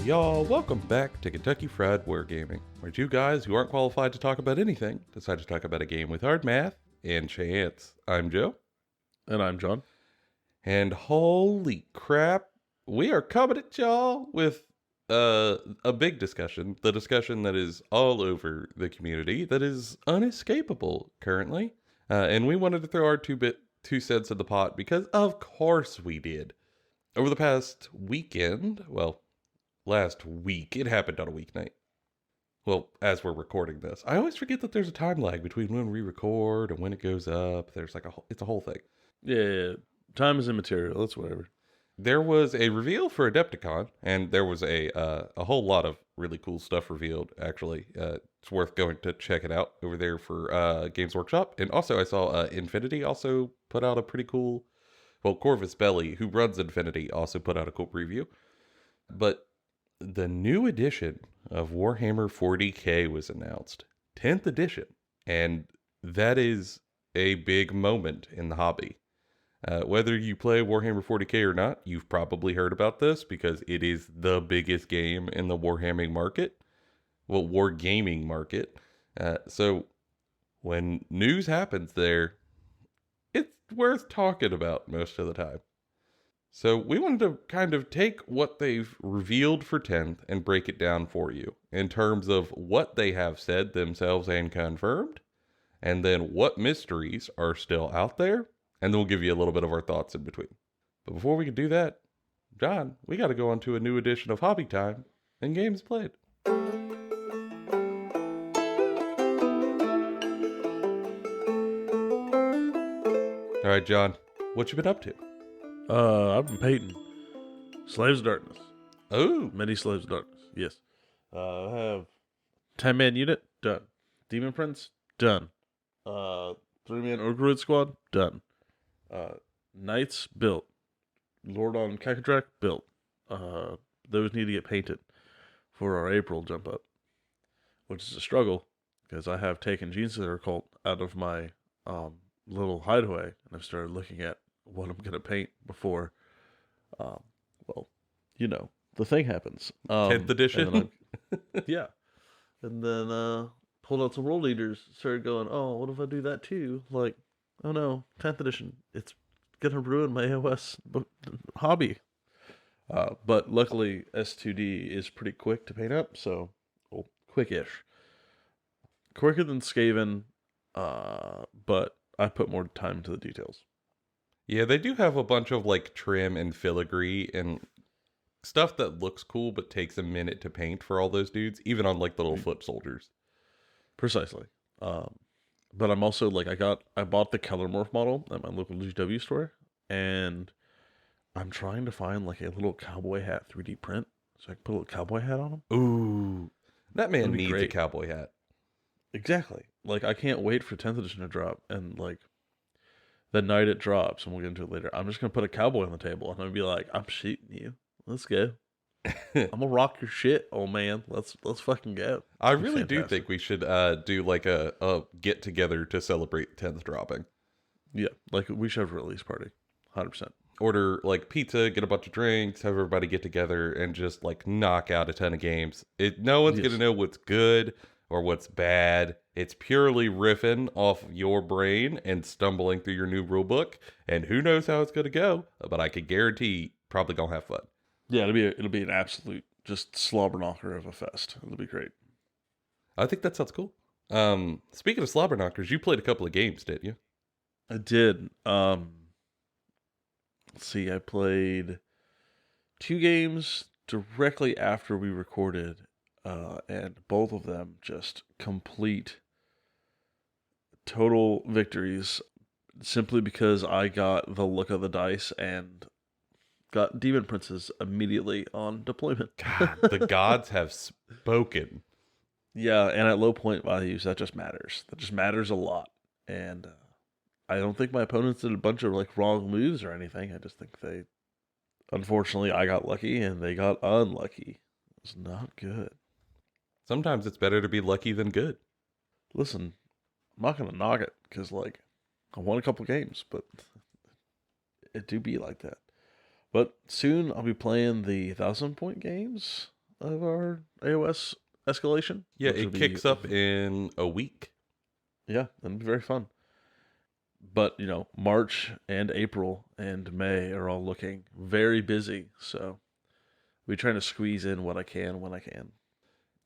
Y'all, welcome back to Kentucky Fried Wargaming, where two guys who aren't qualified to talk about anything decide to talk about a game with hard math and chance. I'm Joe. And I'm John. And holy crap, we are coming at y'all with a big discussion, the discussion that is all over the community, that is unescapable currently. And we wanted to throw our two cents in the pot because of course we did. Over the past weekend, last week, it happened on a weeknight. Well, as we're recording this, I always forget that there's a time lag between when we record and when it goes up. There's like it's a whole thing. Yeah, time is immaterial. It's whatever. There was a reveal for Adepticon, and there was a whole lot of really cool stuff revealed. Actually, it's worth going to check it out over there for Games Workshop. And also, I saw Infinity also put out a pretty cool. Well, Corvus Belli, who runs Infinity, also put out a cool preview. But the new edition of Warhammer 40k was announced, 10th edition, and that is a big moment in the hobby. Whether you play Warhammer 40k or not, you've probably heard about this because it is the biggest game in the Wargaming market. Well, Wargaming market. So when news happens there, it's worth talking about most of the time. So we wanted to kind of take what they've revealed for 10th and break it down for you in terms of what they have said themselves and confirmed, and then what mysteries are still out there, and then we'll give you a little bit of our thoughts in between. But before we can do that, John, we got to go on to a new edition of Hobby Time and Games Played. All right, John, what you been up to? I've been painting Slaves of Darkness. Oh, Many Slaves of Darkness. Yes. I have 10-man unit done. Demon Prince done. 3-man Orgroid squad done. Knights built. Lord on Kakadrak built. Those need to get painted for our April jump up, which is a struggle because I have taken Genestealer Cult out of my little hideaway and I've started looking at what I'm going to paint before, the thing happens. 10th edition? Yeah. And then pulled out some World Eaters, started going, oh, what if I do that too? Like, oh no, 10th edition. It's going to ruin my AOS hobby. But luckily, S2D is pretty quick to paint up, so quick-ish. Quicker than Skaven, but I put more time into the details. Yeah, they do have a bunch of like trim and filigree and stuff that looks cool but takes a minute to paint for all those dudes, even on like little foot soldiers. Precisely. But I'm also like I bought the Color Morph model at my local GW store, and I'm trying to find like a little cowboy hat 3D print so I can put a little cowboy hat on him. Ooh, that man needs a cowboy hat. Exactly. Like I can't wait for 10th edition to drop, and like the night it drops, and we'll get into it later, I'm just going to put a cowboy on the table, and I'm going to be like, I'm shooting you. Let's go. I'm going to rock your shit, old man. Let's fucking go. I really do think we should do like a get-together to celebrate 10th dropping. Yeah, like we should have a release party. 100%. Order like pizza, get a bunch of drinks, have everybody get together, and just like knock out a ton of games. No one's going to know what's good or what's bad. It's purely riffing off your brain and stumbling through your new rule book. And who knows how it's going to go, but I can guarantee probably going to have fun. Yeah, it'll be an absolute just slobber knocker of a fest. It'll be great. I think that sounds cool. Speaking of slobber knockers, you played a couple of games, didn't you? I did. Let's see, I played 2 games directly after we recorded, and both of them just complete total victories simply because I got the look of the dice and got Demon Princes immediately on deployment. God, the gods have spoken. Yeah, and at low point values, that just matters. That just matters a lot. And I don't think my opponents did a bunch of like wrong moves or anything. I just think unfortunately, I got lucky and they got unlucky. It was not good. Sometimes it's better to be lucky than good. Listen, I'm not gonna knock it because like I won a couple games, but it do be like that. But soon I'll be playing the 1,000 point games of our AOS escalation. Yeah, which will it be kicks up in a week. yeah, that'll be very fun. But March and April and May are all looking very busy, so we're trying to squeeze in what I can when I can.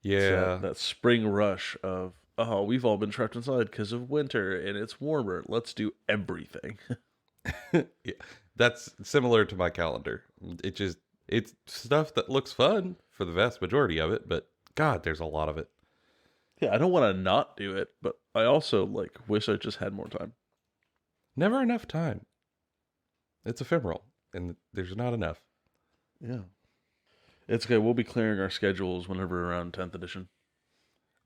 So Yeah. that spring rush of, oh, we've all been trapped inside because of winter and it's warmer. Let's do everything. Yeah. That's similar to my calendar. It's stuff that looks fun for the vast majority of it, but God, there's a lot of it. Yeah, I don't want to not do it, but I also like wish I just had more time. Never enough time. It's ephemeral, and there's not enough. Yeah. It's okay. We'll be clearing our schedules whenever around 10th edition.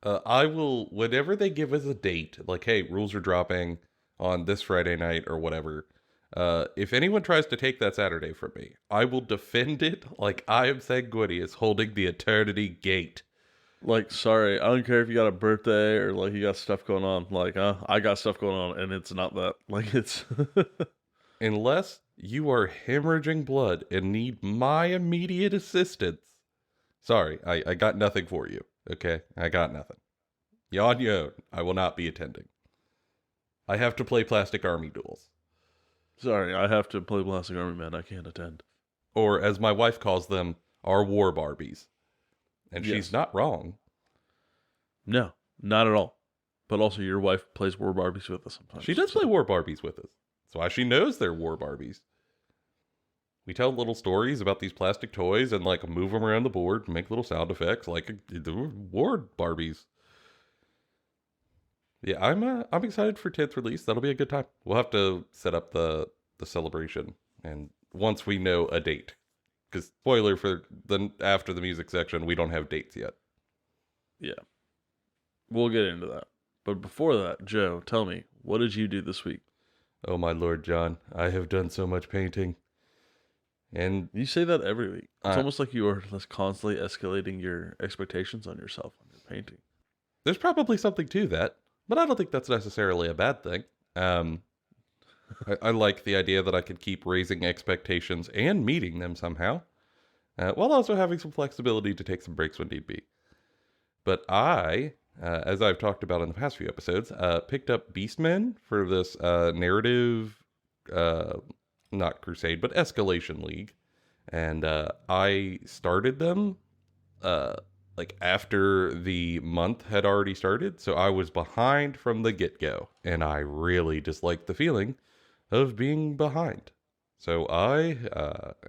I will, whenever they give us a date, like, hey, rules are dropping on this Friday night or whatever. If anyone tries to take that Saturday from me, I will defend it like I am Sanguinius holding the Eternity Gate. Like, sorry, I don't care if you got a birthday or like you got stuff going on. Like, I got stuff going on, and it's not that. Like, it's Unless you are hemorrhaging blood and need my immediate assistance. Sorry, I got nothing for you. Okay, I got nothing. You on your own. I will not be attending. I have to play Plastic Army duels. sorry. I have to play Plastic Army Man. I can't attend. Or, as my wife calls them, our war Barbies. And Yes. she's not wrong. No, not at all. But also, your wife plays War Barbies with us sometimes. She does play war Barbies with us. That's why she knows they're war Barbies. We tell little stories about these plastic toys and like move them around the board and make little sound effects like the war Barbies. Yeah, I'm excited for 10th release. That'll be a good time. We'll have to set up the celebration and once we know a date. Because spoiler for the after the music section, we don't have dates yet. Yeah, we'll get into that. But before that, Joe, tell me, what did you do this week? Oh my Lord, John, I have done so much painting. And You say that every week. It's Uh, almost like you are just constantly escalating your expectations on yourself on your painting. there's probably something to that, but I don't think that's necessarily a bad thing. Um, I like the idea that I could keep raising expectations and meeting them somehow, while also having some flexibility to take some breaks when need be. But as I've talked about in the past few episodes, picked up Beastmen for this narrative, not crusade, but escalation league. And I started them like after the month had already started. So I was behind from the get-go. And I really disliked the feeling of being behind. So I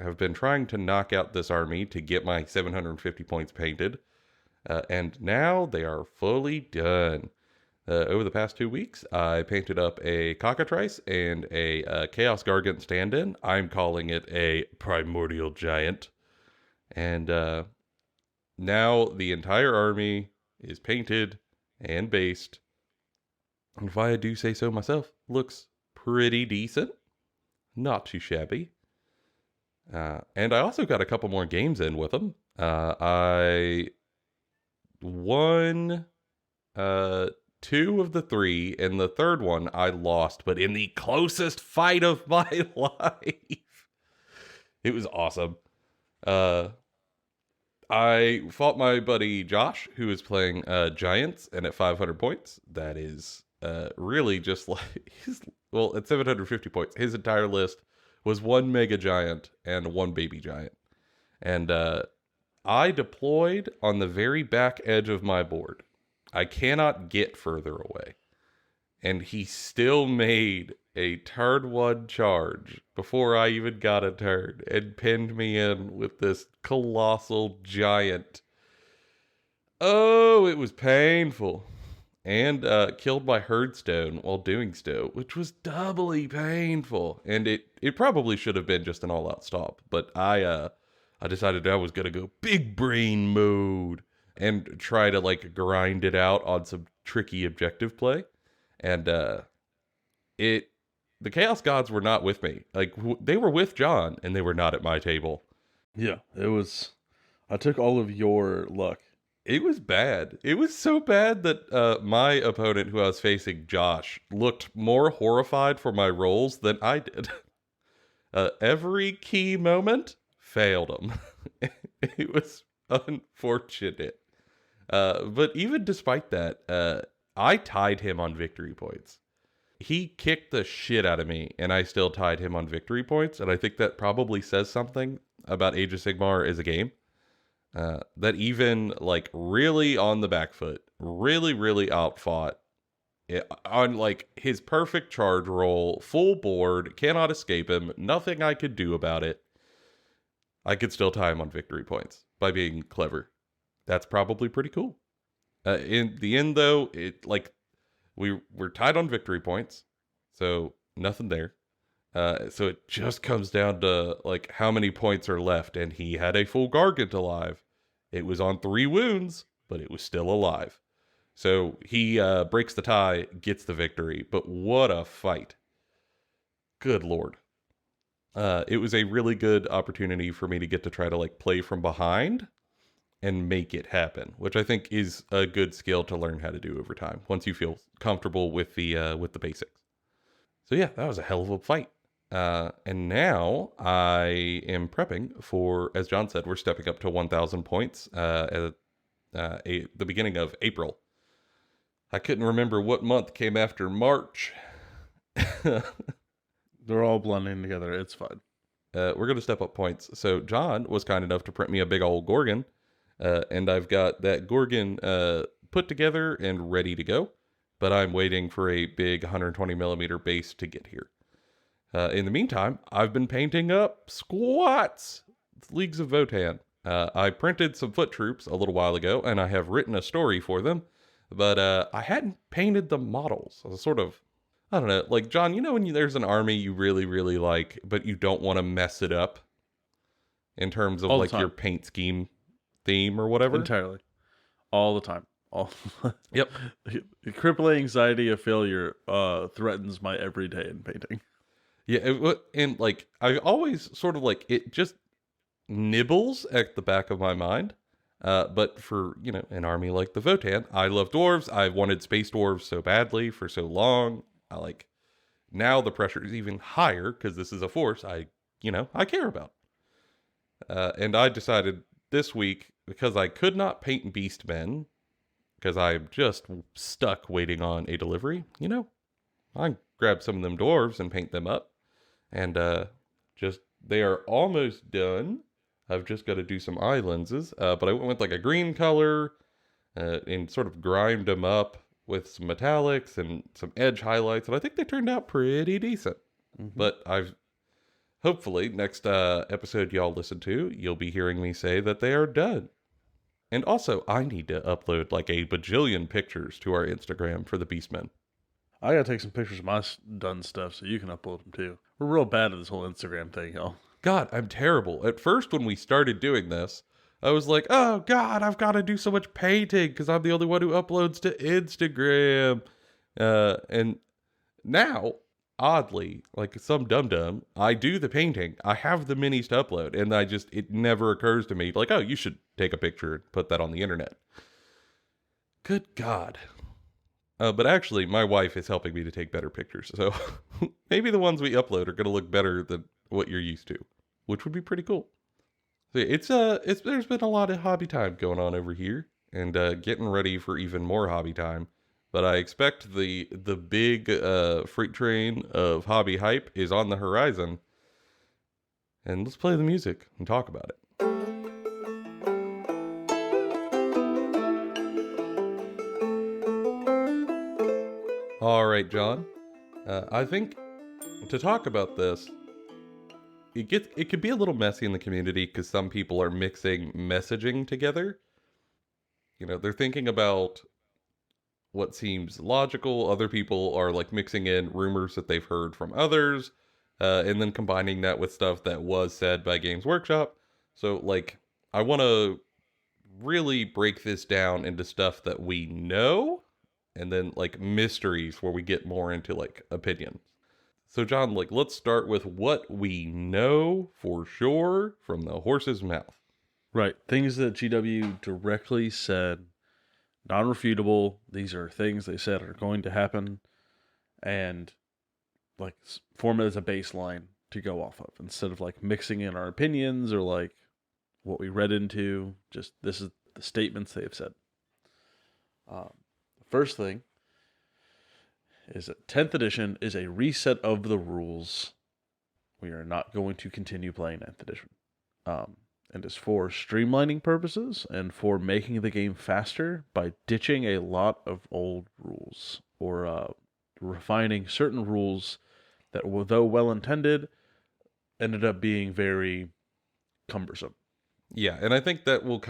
have been trying to knock out this army to get my 750 points painted. And now they are fully done. Over the past 2 weeks, I painted up a Cockatrice and a Chaos Gargant stand-in. I'm calling it a Primordial Giant. And now the entire army is painted and based. And if I do say so myself, looks pretty decent. Not too shabby. And I also got a couple more games in with them. I won 2 of the 3, and the third one I lost, but in the closest fight of my life. It was awesome. I fought my buddy Josh, who is playing Giants, and at 500 points, that is really just like at 750 points, his entire list was 1 Mega Giant and 1 Baby Giant. And I deployed on the very back edge of my board. I cannot get further away. And he still made a turn 1 charge before I even got a turn and pinned me in with this colossal giant. Oh, it was painful. And killed my herdstone while doing so, which was doubly painful. And it probably should have been just an all-out stop, but I decided I was gonna go big brain mode and try to like grind it out on some tricky objective play. And the Chaos Gods were not with me. Like they were with John, and they were not at my table. Yeah, it was. I took all of your luck It was bad. It was so bad that my opponent, who I was facing, Josh, looked more horrified for my rolls than I did. Every key moment failed him. It was unfortunate. But even despite that, I tied him on victory points. He kicked the shit out of me, and I still tied him on victory points. And I think that probably says something about Age of Sigmar as a game. That even like really on the back foot, really outfought it, on like his perfect charge roll, full board, cannot escape him, nothing I could do about it. I could still tie him on victory points by being clever. That's probably pretty cool. In the end, though, it like we were tied on victory points, so nothing there. So it just comes down to like how many points are left, and he had a full Gargant alive. It was on 3 wounds, but it was still alive. So he breaks the tie, gets the victory. But what a fight. Good Lord. It was a really good opportunity for me to get to try to like play from behind and make it happen, which I think is a good skill to learn how to do over time once you feel comfortable with the basics. So yeah, that was a hell of a fight. And now I am prepping for, as John said, we're stepping up to 1,000 points at the beginning of April. I couldn't remember what month came after March. They're all blending together. It's fine. We're going to step up points. So John was kind enough to print me a big old Gorgon. And I've got that Gorgon put together and ready to go. But I'm waiting for a big 120 millimeter base to get here. In the meantime, I've been painting up squats, Leagues of Votann. I printed some foot troops a little while ago, and I have written a story for them, but I hadn't painted the models. I was sort of, I don't know, like, John, you know when there's an army you really like, but you don't want to mess it up in terms of, like, your paint scheme theme or whatever? Entirely. All the time. Yep. Crippling anxiety of failure threatens my everyday in painting. Yeah, and like I always sort of like it just nibbles at the back of my mind. But for, you know, an army like the Votann, I love dwarves. I've wanted space dwarves so badly for so long. I like now the pressure is even higher because this is a force I care about. And I decided this week, because I could not paint beastmen because I'm just stuck waiting on a delivery, I grab some of them dwarves and paint them up. And they are almost done. I've just got to do some eye lenses. But I went with like a green color and sort of grimed them up with some metallics and some edge highlights. And I think they turned out pretty decent. Mm-hmm. But hopefully next episode y'all listen to, you'll be hearing me say that they are done. And also, I need to upload like a bajillion pictures to our Instagram for the Beastmen. I gotta take some pictures of my done stuff so you can upload them too. We're real bad at this whole Instagram thing, y'all. God, I'm terrible. At first, when we started doing this, I was like, oh God, I've got to do so much painting because I'm the only one who uploads to Instagram. And now, oddly, like some dum-dum, I do the painting. I have the minis to upload, and it never occurs to me, like, oh, you should take a picture and put that on the internet. Good God. But actually, my wife is helping me to take better pictures, so maybe the ones we upload are going to look better than what you're used to, which would be pretty cool. So there's been a lot of hobby time going on over here, and getting ready for even more hobby time. But I expect the big freight train of hobby hype is on the horizon, and let's play the music and talk about it. All right, John. I think to talk about this, it could be a little messy in the community because some people are mixing messaging together. They're thinking about what seems logical. Other people are like mixing in rumors that they've heard from others, and then combining that with stuff that was said by Games Workshop. So like, I want to really break this down into stuff that we know, and then like mysteries where we get more into like opinions. So John, like, let's start with what we know for sure from the horse's mouth. Right. Things that GW directly said, non-refutable. These are things they said are going to happen, and like form it as a baseline to go off of instead of like mixing in our opinions or like what we read into. Just this is the statements they have said. The first thing is that 10th edition is a reset of the rules. We are not going to continue playing 9th edition. And is for streamlining purposes and for making the game faster by ditching a lot of old rules or refining certain rules that, though well intended, ended up being very cumbersome. Yeah, and I think that will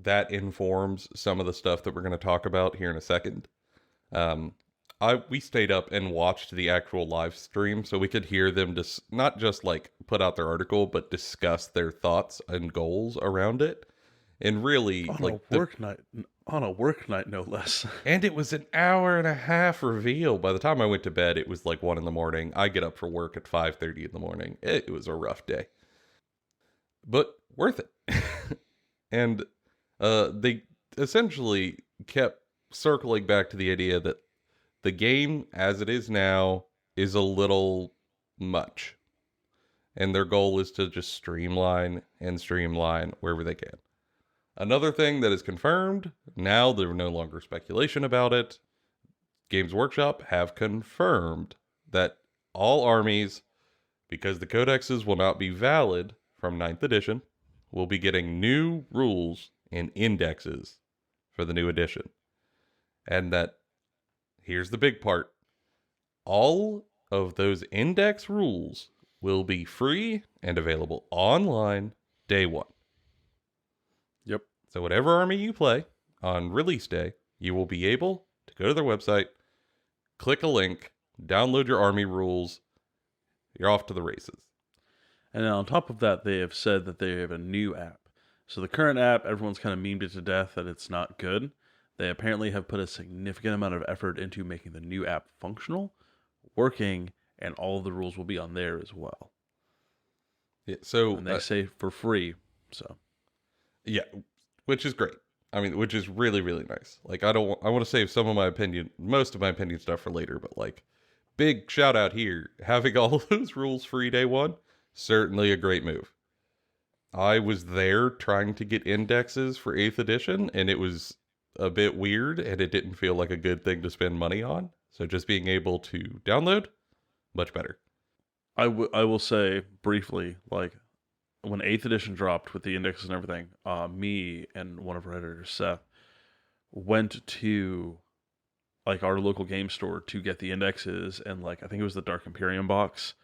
that informs some of the stuff that we're going to talk about here in a second. Um, we stayed up and watched the actual live stream so we could hear them just not just like put out their article, but discuss their thoughts and goals around it. And really, On like a work night, no less. and it was an hour and a half reveal. By the time I went to bed, it was like 1 in the morning. I get up for work at 5:30 in the morning. It was a rough day, but worth it. And they essentially kept circling back to the idea that the game as it is now is a little much. And their goal is to just streamline and streamline wherever they can. Another thing that is confirmed, now there's no longer speculation about it. Games Workshop have confirmed that all armies, because the codexes will not be valid from 9th edition, will be getting new rules and indexes for the new edition. And that, here's the big part, all of those index rules will be free and available online day one. Yep. So whatever army you play on release day, you will be able to go to their website, click a link, download your army rules. You're off to the races. And on top of that, they have said that they have a new app. So the current app, everyone's kind of memed it to death that it's not good. They apparently have put a significant amount of effort into making the new app functional, working, and all of the rules will be on there as well. Yeah, so And they say for free. So yeah, which is great. I mean, which is really, really nice. Like, I want to save most of my opinion stuff for later, but like, big shout out here. Having all of those rules free day one, certainly a great move. I was there trying to get indexes for 8th edition, and it was a bit weird, and it didn't feel like a good thing to spend money on. So just being able to download, much better. I will say briefly, like when 8th edition dropped with the indexes and everything, me and one of our editors, Seth, went to like our local game store to get the indexes, and like I think it was the Dark Imperium box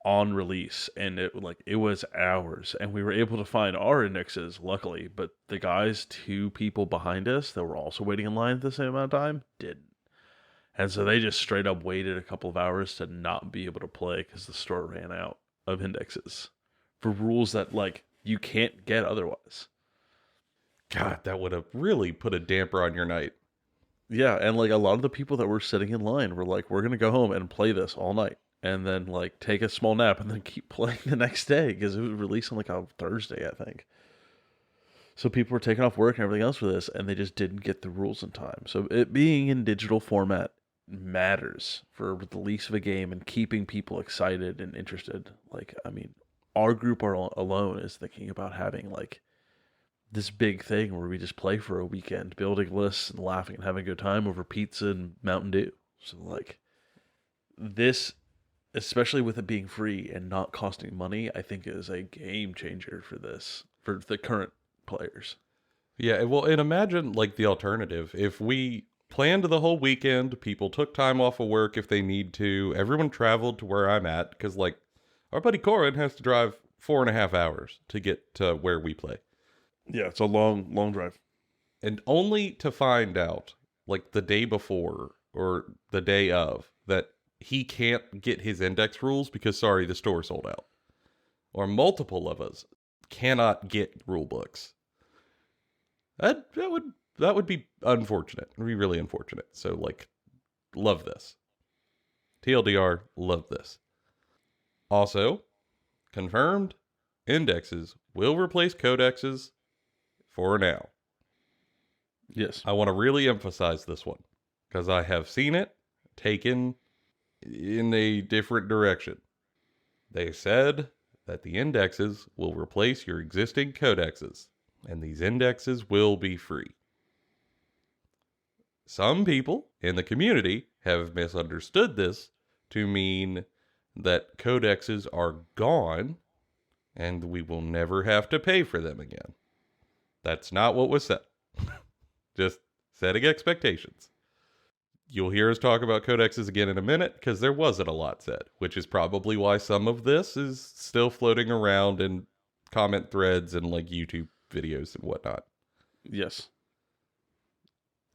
on release, and it was hours, and we were able to find our indexes luckily, but the guys 2 people behind us that were also waiting in line at the same amount of time didn't, and so they just straight up waited a couple of hours to not be able to play because the store ran out of indexes for rules that like you can't get otherwise. God, that would have really put a damper on your night. Yeah, and like a lot of the people that were sitting in line were like, we're gonna go home and play this all night and then like take a small nap and then keep playing the next day because it was released on like a Thursday, I think. So people were taking off work and everything else for this, and they just didn't get the rules in time. So it being in digital format matters for the release of a game and keeping people excited and interested. Like, I mean, our group alone is thinking about having like this big thing where we just play for a weekend, building lists and laughing and having a good time over pizza and Mountain Dew. So like this, especially with it being free and not costing money, I think is a game changer for this, for the current players. Yeah, well, and imagine like the alternative. If we planned the whole weekend, people took time off of work if they need to, everyone traveled to where I'm at, because like our buddy Corin has to drive 4.5 hours to get to where we play. Yeah, it's a long, long drive. And only to find out, like the day before or the day of, that he can't get his index rules because, sorry, the store sold out. Or multiple of us cannot get rule books. That would be unfortunate. It would be really unfortunate. So, like, love this. TLDR, love this. Also, confirmed, indexes will replace codexes for now. Yes. I want to really emphasize this one because I have seen it taken in a different direction. They said that the indexes will replace your existing codexes, and these indexes will be free. Some people in the community have misunderstood this to mean that codexes are gone and we will never have to pay for them again. That's not what was said. Just setting expectations. You'll hear us talk about codexes again in a minute because there wasn't a lot said, which is probably why some of this is still floating around in comment threads and like YouTube videos and whatnot. Yes.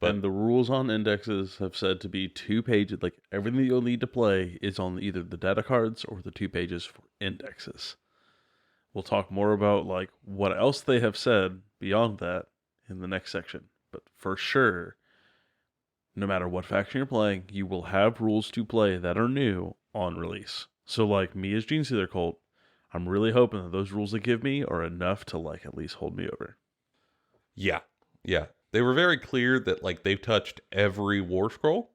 But And the rules on indexes have said to be 2 pages. Like everything you'll need to play is on either the data cards or the 2 pages for indexes. We'll talk more about like what else they have said beyond that in the next section. But for sure, no matter what faction you're playing, you will have rules to play that are new on release. So like me as Gene Sealer Cult, I'm really hoping that those rules they give me are enough to like at least hold me over. yeah. They were very clear that like they've touched every war scroll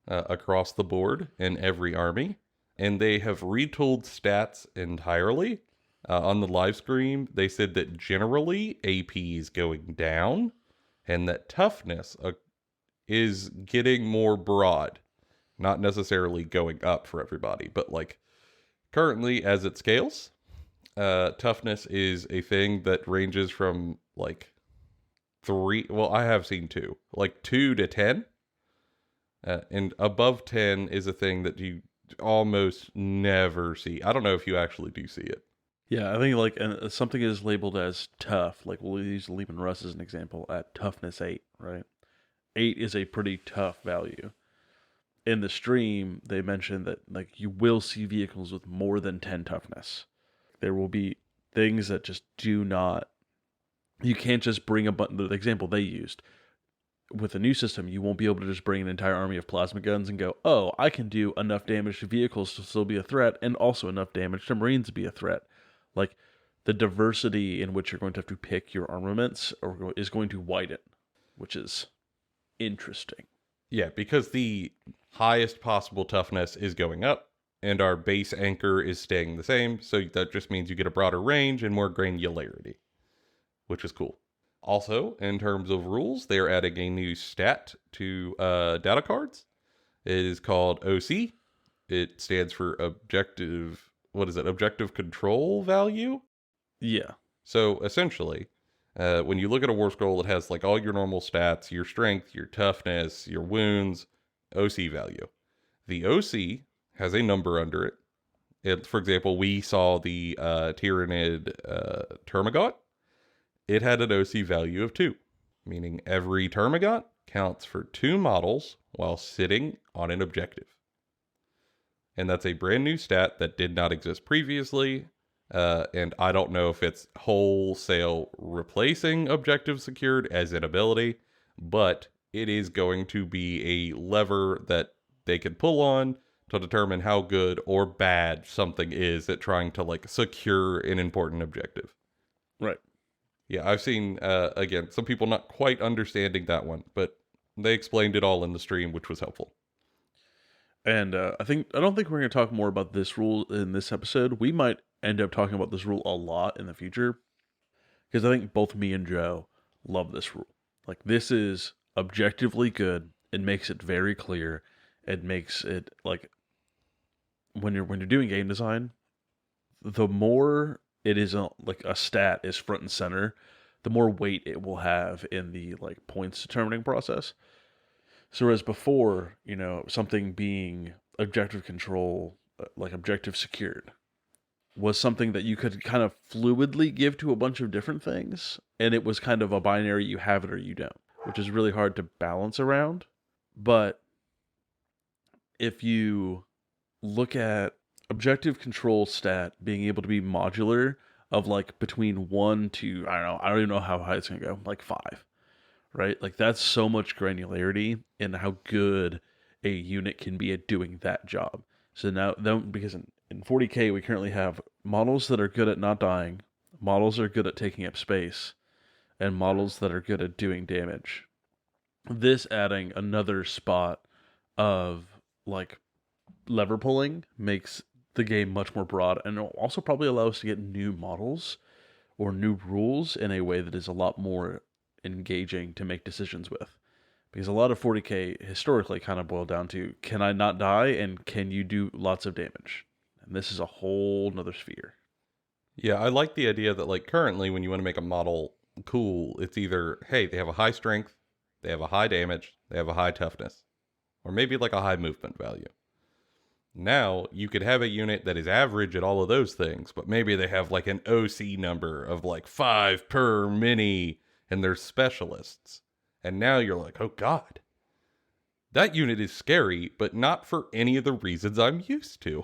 across the board in every army, and they have retooled stats entirely. On the live stream, they said that generally AP is going down, and that toughness is getting more broad, not necessarily going up for everybody, but like currently as it scales, toughness is a thing that ranges from like 3, well, I have seen 2, like 2 to 10. And above 10 is a thing that you almost never see. I don't know if you actually do see it. Yeah, I think like something is labeled as tough. Like we'll use Lehman Russ as an example at toughness 8, right? 8 is a pretty tough value. In the stream, they mentioned that like you will see vehicles with more than 10 toughness. There will be things that just do not. You can't just bring a button. The example they used with the new system, you won't be able to just bring an entire army of plasma guns and go, oh, I can do enough damage to vehicles to still be a threat, and also enough damage to Marines to be a threat. Like the diversity in which you're going to have to pick your armaments is going to widen, which is interesting. Yeah, because the highest possible toughness is going up, and our base anchor is staying the same, so that just means you get a broader range and more granularity, which is cool. Also, in terms of rules, they are adding a new stat to data cards. It is called OC. It stands for objective, what is it? Objective control value? Yeah. So essentially, when you look at a war scroll, it has like all your normal stats, your strength, your toughness, your wounds, OC value. The OC has a number under it. For example, we saw the Tyrannid Termagant. It had an OC value of 2, meaning every Termagant counts for 2 models while sitting on an objective. And that's a brand new stat that did not exist previously. And I don't know if it's wholesale replacing objective secured as an ability, but it is going to be a lever that they can pull on to determine how good or bad something is at trying to like secure an important objective. Right. Yeah, I've seen, again, some people not quite understanding that one, but they explained it all in the stream, which was helpful. And I don't think we're going to talk more about this rule in this episode. We might end up talking about this rule a lot in the future, because I think both me and Joe love this rule. Like this is objectively good. It makes it very clear. It makes it like when you're doing game design, the more it is like a stat is front and center, the more weight it will have in the like points determining process. So whereas before, something being objective control, like objective secured, was something that you could kind of fluidly give to a bunch of different things, and it was kind of a binary, you have it or you don't, which is really hard to balance around. But if you look at objective control stat being able to be modular of like between 1 to, I don't even know how high it's going to go, like 5, right? Like that's so much granularity in how good a unit can be at doing that job. So now, because in 40K, we currently have models that are good at not dying, models are good at taking up space and models that are good at doing damage. This adding another spot of like lever pulling makes the game much more broad, and it'll also probably allow us to get new models or new rules in a way that is a lot more engaging to make decisions with. Because a lot of 40k historically kind of boiled down to, can I not die and can you do lots of damage? And this is a whole nother sphere. Yeah, I like the idea that like currently when you want to make a model cool, it's either, hey, they have a high strength, they have a high damage, they have a high toughness, or maybe like a high movement value. Now, you could have a unit that is average at all of those things, but maybe they have like an OC number of like 5 per mini, and they're specialists. And now you're like, oh god, that unit is scary, but not for any of the reasons I'm used to.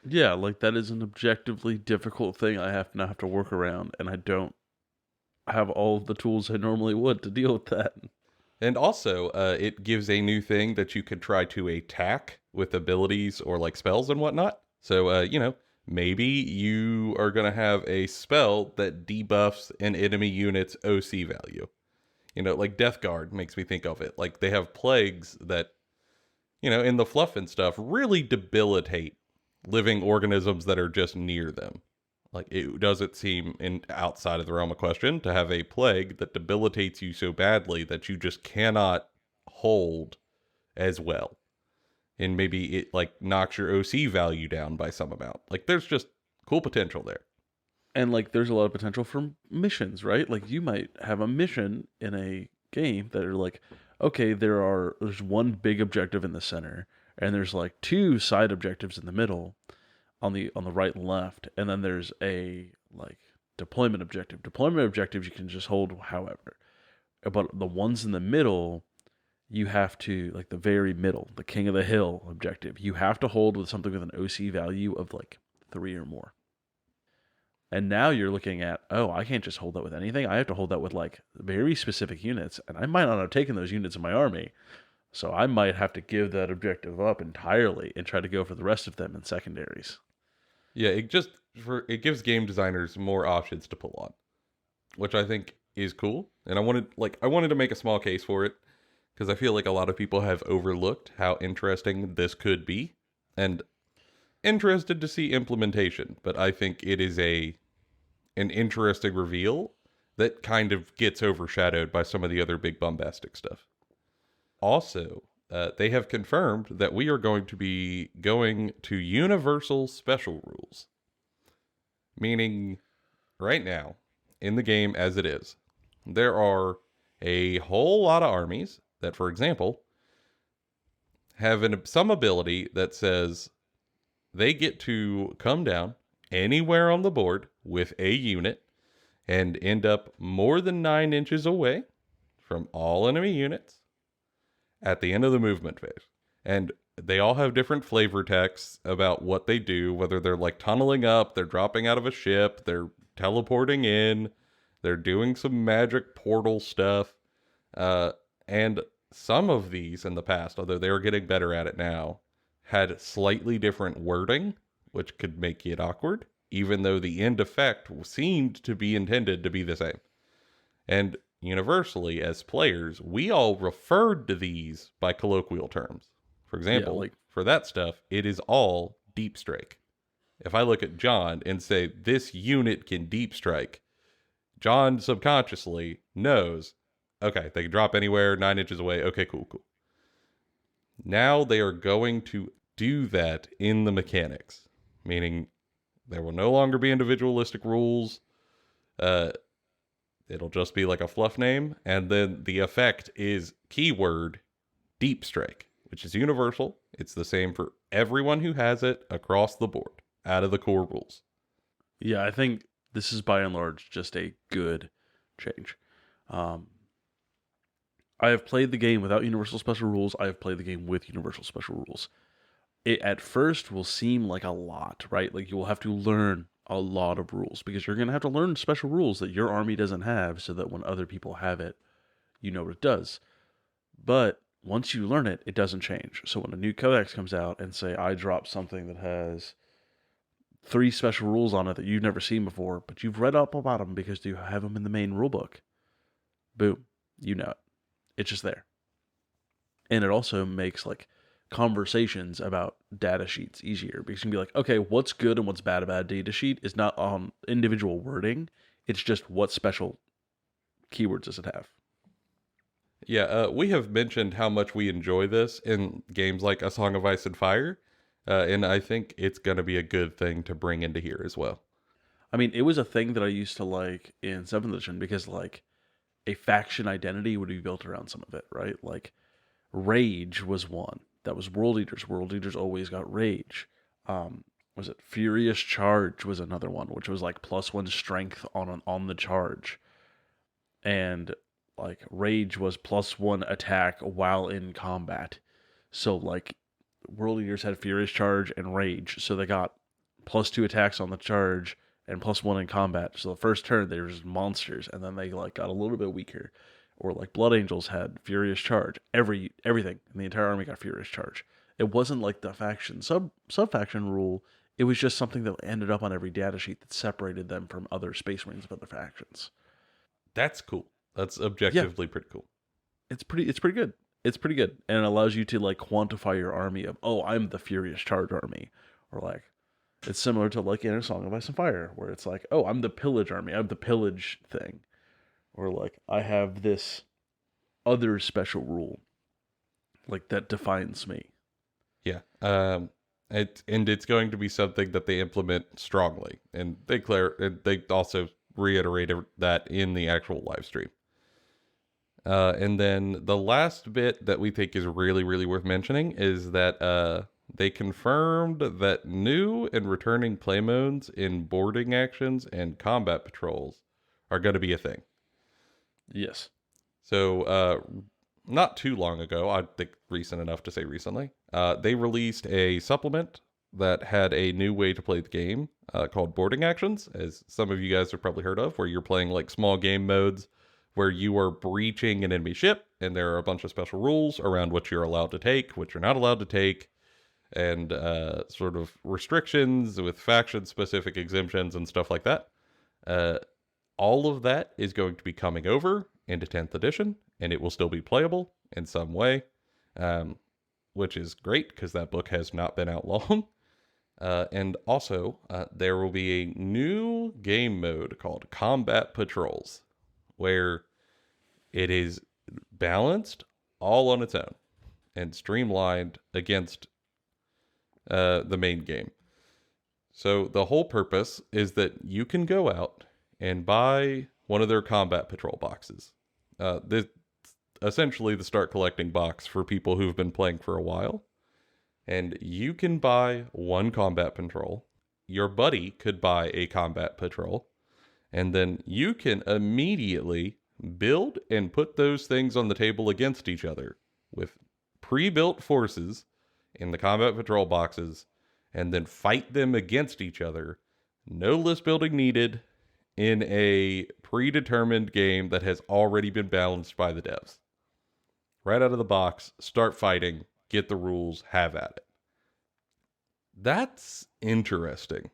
Yeah, like that is an objectively difficult thing I have to work around, and I don't have all of the tools I normally would to deal with that. And also, it gives a new thing that you can try to attack with abilities or like spells and whatnot. So, maybe you are going to have a spell that debuffs an enemy unit's OC value. Like Death Guard makes me think of it. Like they have plagues that, in the fluff and stuff, really debilitate living organisms that are just near them. Like, it doesn't seem outside of the realm of question to have a plague that debilitates you so badly that you just cannot hold as well. And maybe it, like, knocks your OC value down by some amount. Like, there's just cool potential there. And like there's a lot of potential for missions, right? Like you might have a mission in a game that are like, okay, there's one big objective in the center, and there's like two side objectives in the middle, on the right and left, and then there's a like deployment objective. Deployment objectives you can just hold however. But the ones in the middle, you have to, like the very middle, the King of the Hill objective, you have to hold with something with an OC value of like 3 or more. And now you're looking at, oh, I can't just hold that with anything. I have to hold that with like very specific units, and I might not have taken those units in my army. So I might have to give that objective up entirely and try to go for the rest of them in secondaries. Yeah, it gives game designers more options to pull on, which I think is cool. And I wanted to make a small case for it because I feel like a lot of people have overlooked how interesting this could be, and interested to see implementation. But I think it is an interesting reveal that kind of gets overshadowed by some of the other big bombastic stuff. Also, they have confirmed that we are going to be going to universal special rules. Meaning, right now, in the game as it is, there are a whole lot of armies that, for example, have some ability that says they get to come down anywhere on the board with a unit and end up more than 9 inches away from all enemy units at the end of the movement phase. And they all have different flavor texts about what they do, whether they're like tunneling up, they're dropping out of a ship, they're teleporting in, they're doing some magic portal stuff. And some of these in the past, although they're getting better at it now, had slightly different wording, which could make it awkward, even though the end effect seemed to be intended to be the same. And universally, as players, we all referred to these by colloquial terms. For example, for that stuff, it is all deep strike. If I look at John and say, this unit can deep strike, John subconsciously knows, okay, they can drop anywhere, 9 inches away, okay, cool. Now they are going to do that in the mechanics, meaning there will no longer be individualistic rules. It'll just be like a fluff name, and then the effect is keyword deep strike, which is universal. It's the same for everyone who has it across the board, out of the core rules. Yeah, I think this is by and large just a good change. I have played the game without universal special rules. I have played the game with universal special rules. It at first will seem like a lot, right? Like you will have to learn a lot of rules because you're going to have to learn special rules that your army doesn't have so that when other people have it, you know what it does. But once you learn it, it doesn't change. So when a new codex comes out and say, I drop something that has 3 special rules on it that you've never seen before, but you've read up about them because you have them in the main rulebook. Boom, you know it. It's just there. And it also makes like conversations about data sheets easier because you can be like, okay, what's good and what's bad about a data sheet is not on individual wording. It's just what special keywords does it have. Yeah, we have mentioned how much we enjoy this in games like A Song of Ice and Fire, and I think it's going to be a good thing to bring into here as well. I mean, it was a thing that I used to like in 7th edition because like a faction identity would be built around some of it, right? Like Rage was one. That was World Eaters. World Eaters always got Rage. Was it Furious Charge was another one, which was like +1 strength on the charge. And like Rage was +1 attack while in combat. So like World Eaters had Furious Charge and Rage, so they got +2 attacks on the charge and +1 in combat. So the first turn they were just monsters, and then they like got a little bit weaker. Or like Blood Angels had Furious Charge. Everything in the entire army got Furious Charge. It wasn't like the faction sub faction rule. It was just something that ended up on every data sheet that separated them from other Space Marines of other factions. That's cool. That's Yeah, objectively pretty cool. it's pretty good. It's pretty good, and it allows you to like quantify your army of, oh, I'm the Furious Charge army, or like it's similar to like in A Song of Ice and Fire, where it's like, oh, I'm the Pillage army. I have the Pillage thing, or like I have this other special rule, like that defines me. Yeah. It's going to be something that they implement strongly, and they also reiterated that in the actual live stream. And then the last bit that we think is really, really worth mentioning is that they confirmed that new and returning play modes in boarding actions and combat patrols are going to be a thing. Yes. So, not too long ago, I think recent enough to say recently, they released a supplement that had a new way to play the game called boarding actions, as some of you guys have probably heard of, where you're playing like small game modes where you are breaching an enemy ship, and there are a bunch of special rules around what you're allowed to take, what you're not allowed to take, and sort of restrictions with faction-specific exemptions and stuff like that. All of that is going to be coming over into 10th edition, and it will still be playable in some way, which is great because that book has not been out long. And also, there will be a new game mode called Combat Patrols, where it is balanced all on its own and streamlined against the main game. So the whole purpose is that you can go out and buy one of their combat patrol boxes. This essentially the start collecting box for people who've been playing for a while. And you can buy one combat patrol. Your buddy could buy a combat patrol. And then you can immediately build and put those things on the table against each other with pre-built forces in the combat patrol boxes, and then fight them against each other. No list building needed in a predetermined game that has already been balanced by the devs. Right out of the box, start fighting, get the rules, have at it. That's interesting.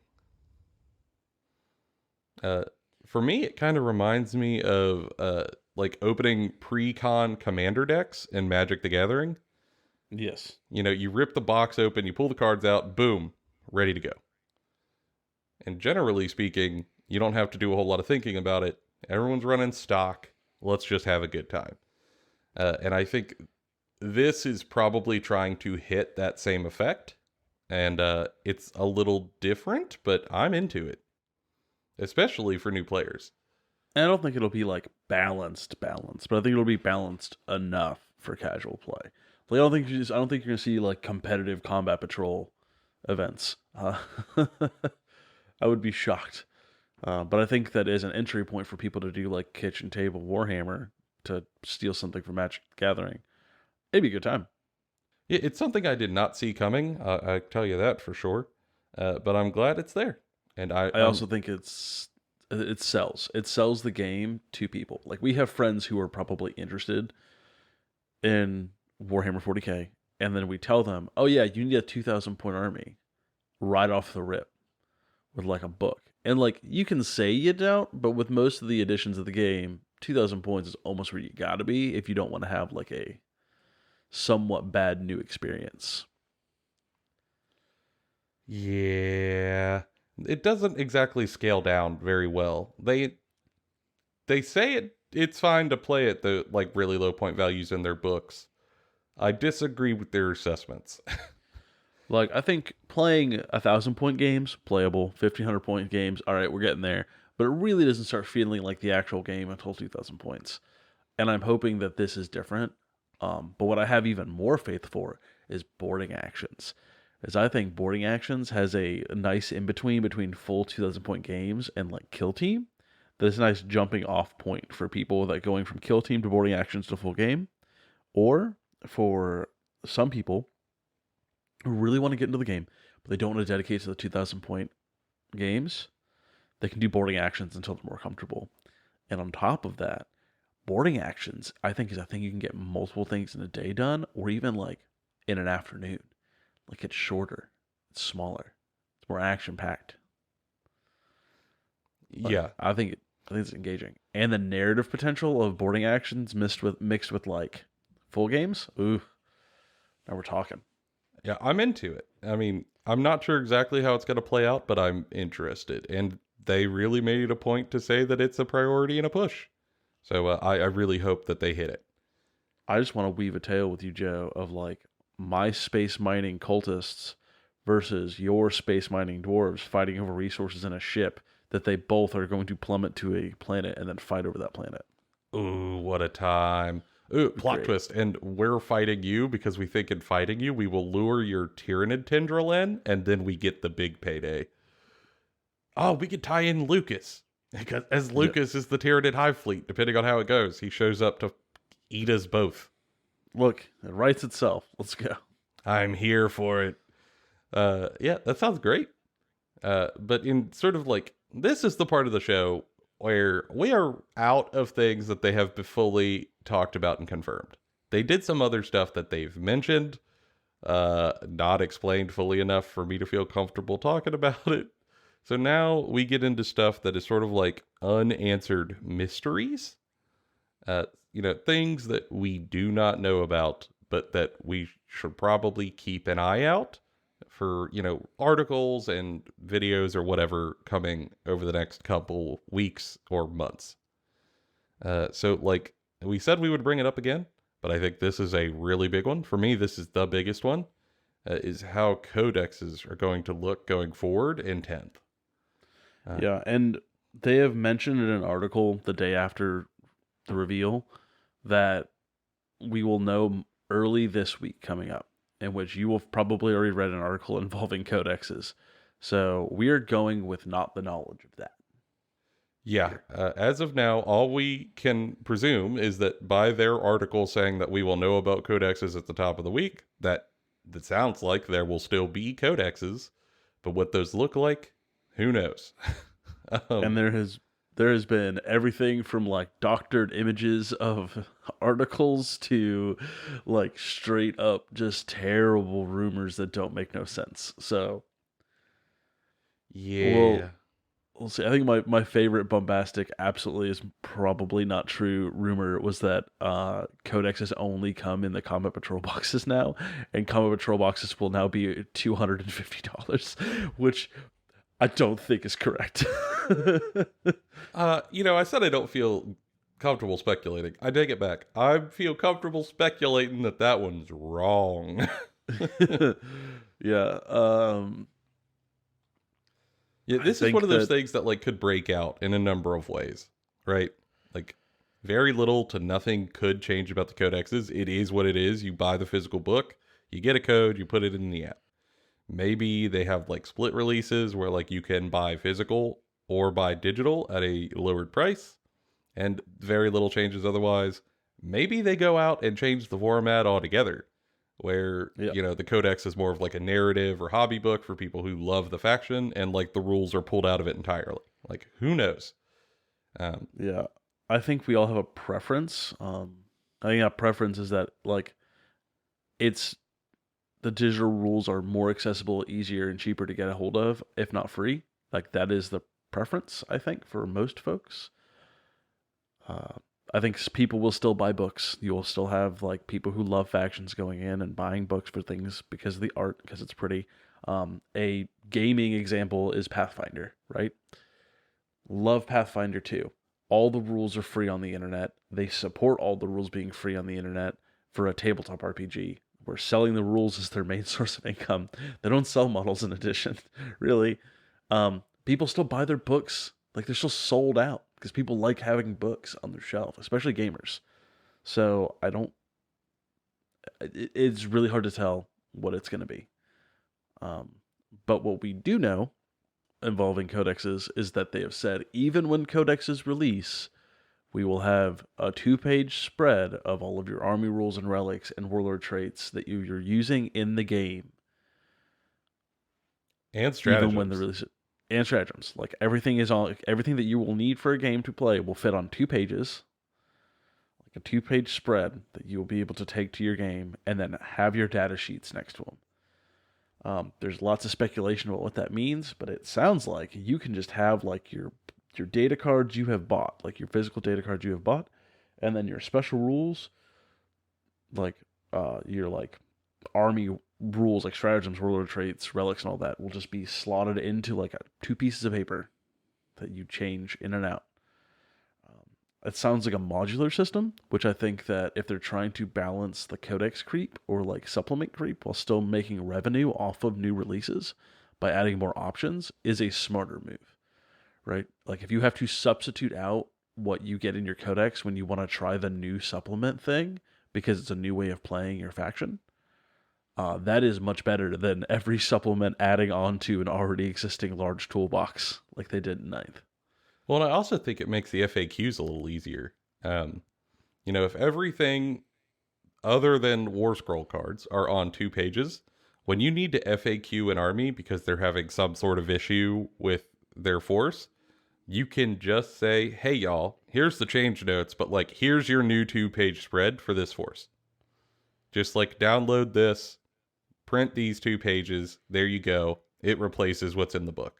For me, it kind of reminds me of like opening pre-con commander decks in Magic the Gathering. Yes. You know, you rip the box open, you pull the cards out, boom, ready to go. And generally speaking, you don't have to do a whole lot of thinking about it. Everyone's running stock. Let's just have a good time. And I think this is probably trying to hit that same effect. And it's a little different, but I'm into it. Especially for new players. And I don't think it'll be like balanced, but I think it'll be balanced enough for casual play. Like I don't think you're gonna see like competitive combat patrol events. I would be shocked. But I think that is an entry point for people to do like kitchen table Warhammer to steal something from Magic the Gathering. It'd be a good time. It's something I did not see coming. I tell you that for sure. But I'm glad it's there. And I also think it sells. It sells the game to people. Like we have friends who are probably interested in Warhammer 40K, and then we tell them, "Oh yeah, you need a 2,000 point army right off the rip." with like a book. And like you can say you don't, but with most of the editions of the game, 2,000 points is almost where you gotta be if you don't want to have like a somewhat bad new experience. Yeah. It doesn't exactly scale down very well. They say it's fine to play at the like really low point values in their books. I disagree with their assessments. Like I think playing 1,000 point games, playable, 1,500 point games, all right, we're getting there. But it really doesn't start feeling like the actual game until 2,000 points. And I'm hoping that this is different. But what I have even more faith for is boarding actions. As I think boarding actions has a nice in between full 2,000 point games and like kill team. That's a nice jumping off point for people that going from kill team to boarding actions to full game, or for some people who really want to get into the game, but they don't want to dedicate to the 2,000 point games. They can do boarding actions until they're more comfortable. And on top of that, boarding actions, I think, is a thing you can get multiple things in a day done, or even like in an afternoon. Like it's shorter, it's smaller, it's more action packed. Yeah. I think it's engaging, and the narrative potential of boarding actions mixed with like full games. Ooh, now we're talking. Yeah, I'm into it. I mean, I'm not sure exactly how it's going to play out, but I'm interested. And they really made it a point to say that it's a priority and a push. So I really hope that they hit it. I just want to weave a tale with you, Joe, of like my space mining cultists versus your space mining dwarves fighting over resources in a ship that they both are going to plummet to a planet and then fight over that planet. Ooh, what a time. Ooh, plot Great. twist. And we're fighting you because we think in fighting you, we will lure your Tyranid tendril in, and then we get the big payday. Oh, we could tie in Lucas. Because as Lucas is the Tyranid Hive Fleet, depending on how it goes, he shows up to eat us both. Look, it writes itself. Let's go. I'm here for it. Yeah, that sounds great. But in sort of like, this is the part of the show where we are out of things that they have fully talked about and confirmed. They did some other stuff that they've mentioned, not explained fully enough for me to feel comfortable talking about it. So now we get into stuff that is sort of like unanswered mysteries. Things that we do not know about, but that we should probably keep an eye out for, articles and videos or whatever coming over the next couple weeks or months. So like we said we would bring it up again, but I think this is a really big one. For me, this is the biggest one, is how codexes are going to look going forward in 10th. Yeah, and they have mentioned in an article the day after the reveal that we will know early this week coming up, in which you will probably already read an article involving codexes. So we are going with not the knowledge of that. Yeah, as of now, all we can presume is that by their article saying that we will know about codexes at the top of the week, that sounds like there will still be codexes, but what those look like, who knows? And there has been everything from like doctored images of articles to like straight up just terrible rumors that don't make no sense. So Yeah. we'll see. I think my favorite bombastic, absolutely is probably not true rumor was that codexes only come in the combat patrol boxes now, and combat patrol boxes will now be $250, which I don't think is correct. I said I don't feel comfortable speculating. I take it back. I feel comfortable speculating that one's wrong. Yeah. Yeah, this is one of those things that like could break out in a number of ways, right? Like very little to nothing could change about the codexes. It is what it is. You buy the physical book, you get a code, you put it in the app. Maybe they have like split releases where like you can buy physical or buy digital at a lowered price and very little changes otherwise. Maybe they go out and change the format altogether where, the codex is more of like a narrative or hobby book for people who love the faction and like the rules are pulled out of it entirely. Like, who knows? Yeah. I think we all have a preference. I think that preference is that like it's the digital rules are more accessible, easier, and cheaper to get a hold of, if not free. Like that is the preference, I think, for most folks. Uh, I think people will still buy books. You will still have like people who love factions going in and buying books for things because of the art, because it's pretty. A gaming example is Pathfinder, right? Love Pathfinder 2. All the rules are free on the internet. They support all the rules being free on the internet for a tabletop RPG where selling the rules is their main source of income. They don't sell models in addition, really. People still buy their books. Like they're still sold out because people like having books on their shelf, especially gamers. So I don't. It's really hard to tell what it's going to be. Um, but what we do know involving codexes is that they have said even when codexes release, we will have a 2-page spread of all of your army rules and relics and warlord traits that you're using in the game. And Even when the stratagems. release and stratagems, like everything is on everything that you will need for a game to play will fit on 2 pages, like a 2-page spread that you will be able to take to your game, and then have your data sheets next to them. There's lots of speculation about what that means, but it sounds like you can just have like your data cards you have bought, like your physical data cards you have bought, and then your special rules, like your like army rules, like stratagems, warlord traits, relics, and all that, will just be slotted into like 2 pieces of paper that you change in and out. It sounds like a modular system, which I think that if they're trying to balance the codex creep or like supplement creep while still making revenue off of new releases by adding more options, is a smarter move, right? Like if you have to substitute out what you get in your codex when you want to try the new supplement thing because it's a new way of playing your faction, that is much better than every supplement adding on to an already existing large toolbox like they did in ninth. Well, and I also think it makes the FAQs a little easier. If everything other than War Scroll cards are on 2 pages, when you need to FAQ an army because they're having some sort of issue with their force, you can just say, hey, y'all, here's the change notes, but like, here's your new 2-page spread for this force. Just like download this, print these 2 pages, there you go. It replaces what's in the book.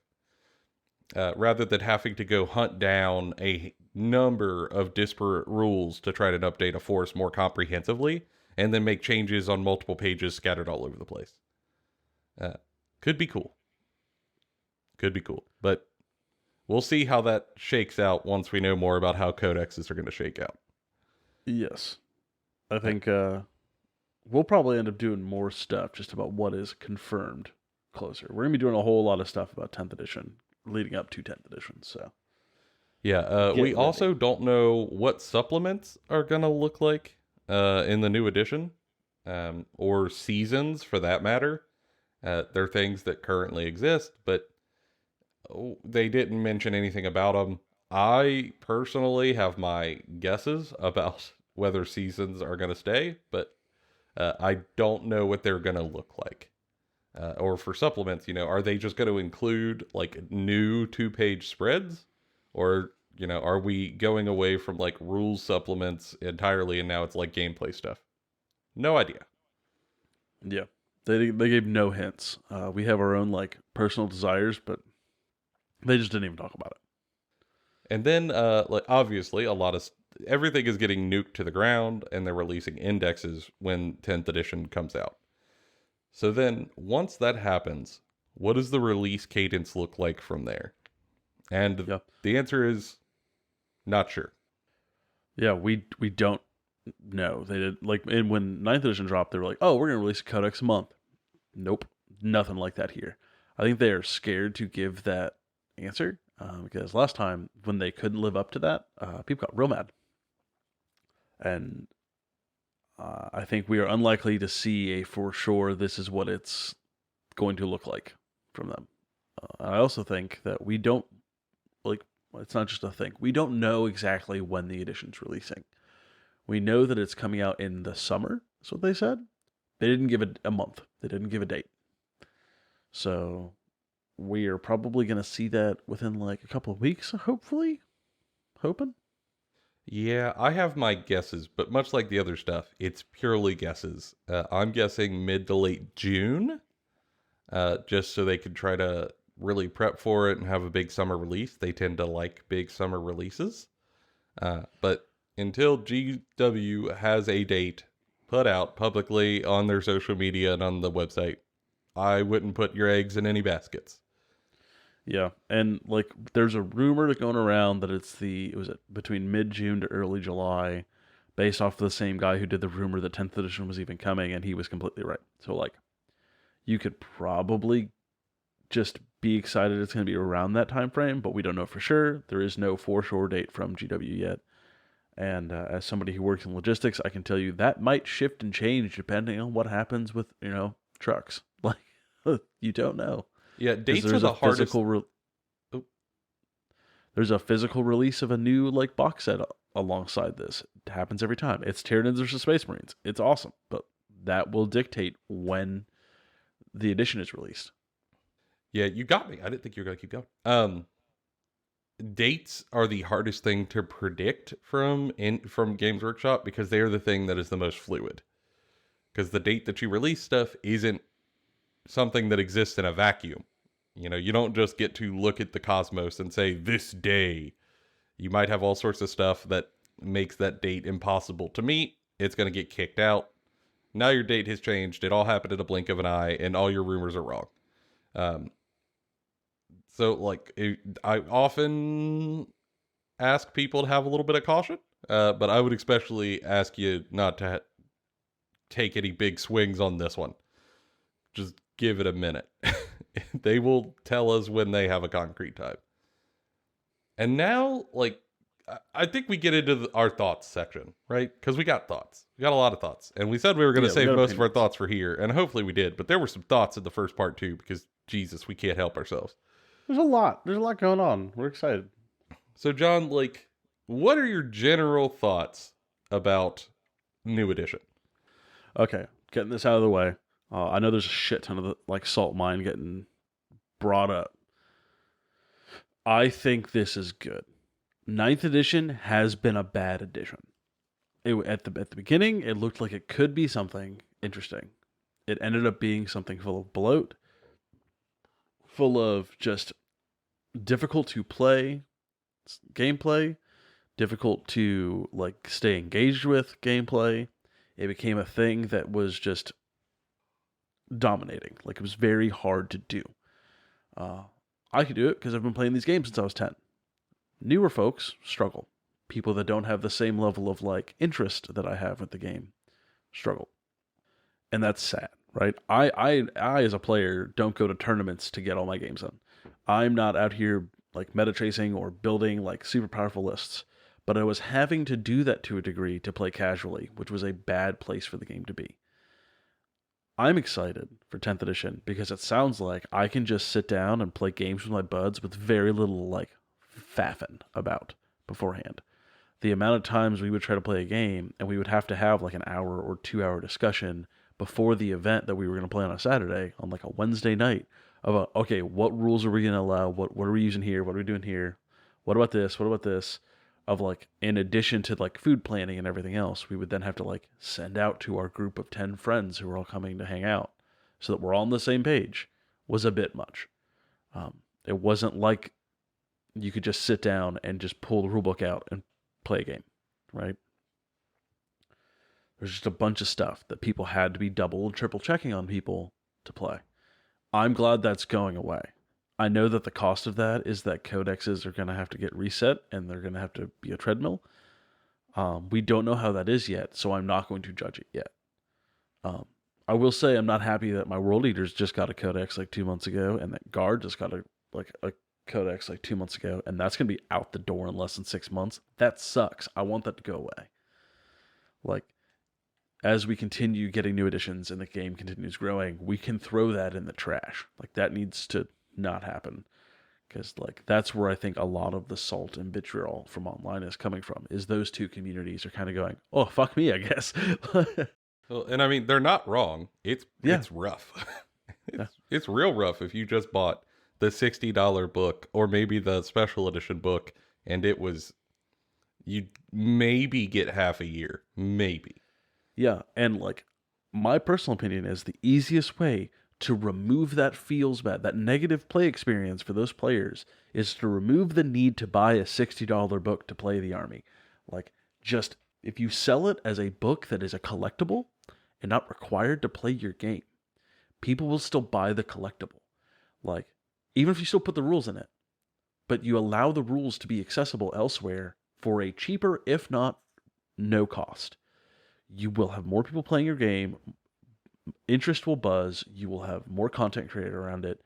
Rather than having to go hunt down a number of disparate rules to try to update a force more comprehensively, and then make changes on multiple pages scattered all over the place. Could be cool. Could be cool. But we'll see how that shakes out once we know more about how codexes are going to shake out. Yes. I think we'll probably end up doing more stuff just about what is confirmed closer. We're going to be doing a whole lot of stuff about 10th edition leading up to 10th edition. So, yeah, we ready. also don't know what supplements are going to look like in the new edition, or seasons for that matter. They're things that currently exist, but they didn't mention anything about them. I personally have my guesses about whether seasons are going to stay, but I don't know what they're going to look like. Or for supplements, are they just going to include like new 2-page spreads? Or, are we going away from like rules supplements entirely and now it's like gameplay stuff? No idea. Yeah. They gave no hints. We have our own like personal desires, but they just didn't even talk about it. And then, like obviously, everything is getting nuked to the ground, and they're releasing indexes when 10th edition comes out. So then, once that happens, what does the release cadence look like from there? And Yeah. the answer is not sure. Yeah, we don't know. They did like and when 9th edition dropped, they were like, "Oh, we're gonna release a codex a month." Nope, nothing like that here. I think they are scared to give that answer because last time when they couldn't live up to that, people got real mad, and I think we are unlikely to see a for sure this is what it's going to look like from them. I also think that we don't like. It's not just a thing. We don't know exactly when the edition's releasing. We know that it's coming out in the summer. That's what they said. They didn't give it a month. They didn't give a date. So we are probably going to see that within like a couple of weeks, hopefully. Hoping. Yeah, I have my guesses, but much like the other stuff, it's purely guesses. I'm guessing mid to late June, just so they could try to really prep for it and have a big summer release. They tend to like big summer releases. But until GW has a date put out publicly on their social media and on the website, I wouldn't put your eggs in any baskets. Yeah, and like there's a rumor going around that it was between mid-June to early July, based off the same guy who did the rumor that 10th edition was even coming, and he was completely right. So like, you could probably just be excited it's going to be around that time frame, but we don't know for sure. There is no for sure date from GW yet. And as somebody who works in logistics, I can tell you that might shift and change depending on what happens with, trucks. Like, you don't know. Yeah, Because dates are the hardest. Oh, there's a physical release of a new like box set alongside this. It happens every time. It's Tyranids versus Space Marines. It's awesome, but that will dictate when the edition is released. yeah, you got me. I didn't think you were gonna keep going. Dates are the hardest thing to predict from Games Workshop because they are the thing that is the most fluid. Because the date that you release stuff isn't something that exists in a vacuum. You don't just get to look at the cosmos and say this day. You might have all sorts of stuff that makes that date impossible to meet. It's going to get kicked out. Now your date has changed. It all happened in a blink of an eye, and all your rumors are wrong. So, like, I often ask people to have a little bit of caution, but I would especially ask you not to take any big swings on this one. Just give it a minute. They will tell us when they have a concrete time. And now, like, I think we get into our thoughts section, right? Because we got thoughts. We got a lot of thoughts. And we said we were going to save most of our thoughts for here. And hopefully we did. But there were some thoughts in the first part, too, because, Jesus, we can't help ourselves. There's a lot. There's a lot going on. We're excited. So, John, like, what are your general thoughts about New Edition? Okay, getting this out of the way. I know there's a shit ton of salt mine getting brought up. I think this is good. 9th edition has been a bad edition. At the beginning, it looked like it could be something interesting. It ended up being something full of bloat, full of just difficult to play gameplay, difficult to stay engaged with gameplay. It became a thing that was just dominating. It was very hard to do. I could do it because I've been playing these games since I was 10. Newer folks struggle. People that don't have the same level of interest that I have with the game struggle. And that's sad, right? I as a player don't go to tournaments to get all my games done. I'm not out here meta tracing or building super powerful lists. But I was having to do that to a degree to play casually, which was a bad place for the game to be. I'm excited for 10th edition because it sounds like I can just sit down and play games with my buds with very little faffing about beforehand. The amount of times we would try to play a game and we would have to have an hour or 2 hour discussion before the event that we were going to play on a Saturday on a Wednesday night about, okay, what rules are we going to allow? What are we using here? What are we doing here? What about this? What about this? Of in addition to food planning and everything else, we would then have to send out to our group of 10 friends who are all coming to hang out so that we're all on the same page was a bit much. It wasn't like you could just sit down and just pull the rulebook out and play a game, right? There's just a bunch of stuff that people had to be double and triple checking on people to play. I'm glad that's going away. I know that the cost of that is that codexes are going to have to get reset and they're going to have to be a treadmill. We don't know how that is yet, so I'm not going to judge it yet. I will say I'm not happy that my World Eaters just got a codex 2 months ago and that Guard just got a codex 2 months ago, and that's going to be out the door in less than 6 months. That sucks. I want that to go away. As we continue getting new editions and the game continues growing, we can throw that in the trash. That needs to not happen, because that's where I think a lot of the salt and vitriol from online is coming from, is those two communities are kind of going, oh, fuck me, I guess. Well, and I mean, they're not wrong. It's rough. It's real rough if you just bought the $60 book or maybe the special edition book and it was, you'd maybe get half a year, maybe. Yeah, and my personal opinion is the easiest way to remove that feels bad, that negative play experience for those players, is to remove the need to buy a $60 book to play the army. Like, just if you sell it as a book that is a collectible and not required to play your game, people will still buy the collectible. Like, even if you still put the rules in it, but you allow the rules to be accessible elsewhere for a cheaper, if not no cost, you will have more people playing your game. Interest will buzz. You will have more content created around it.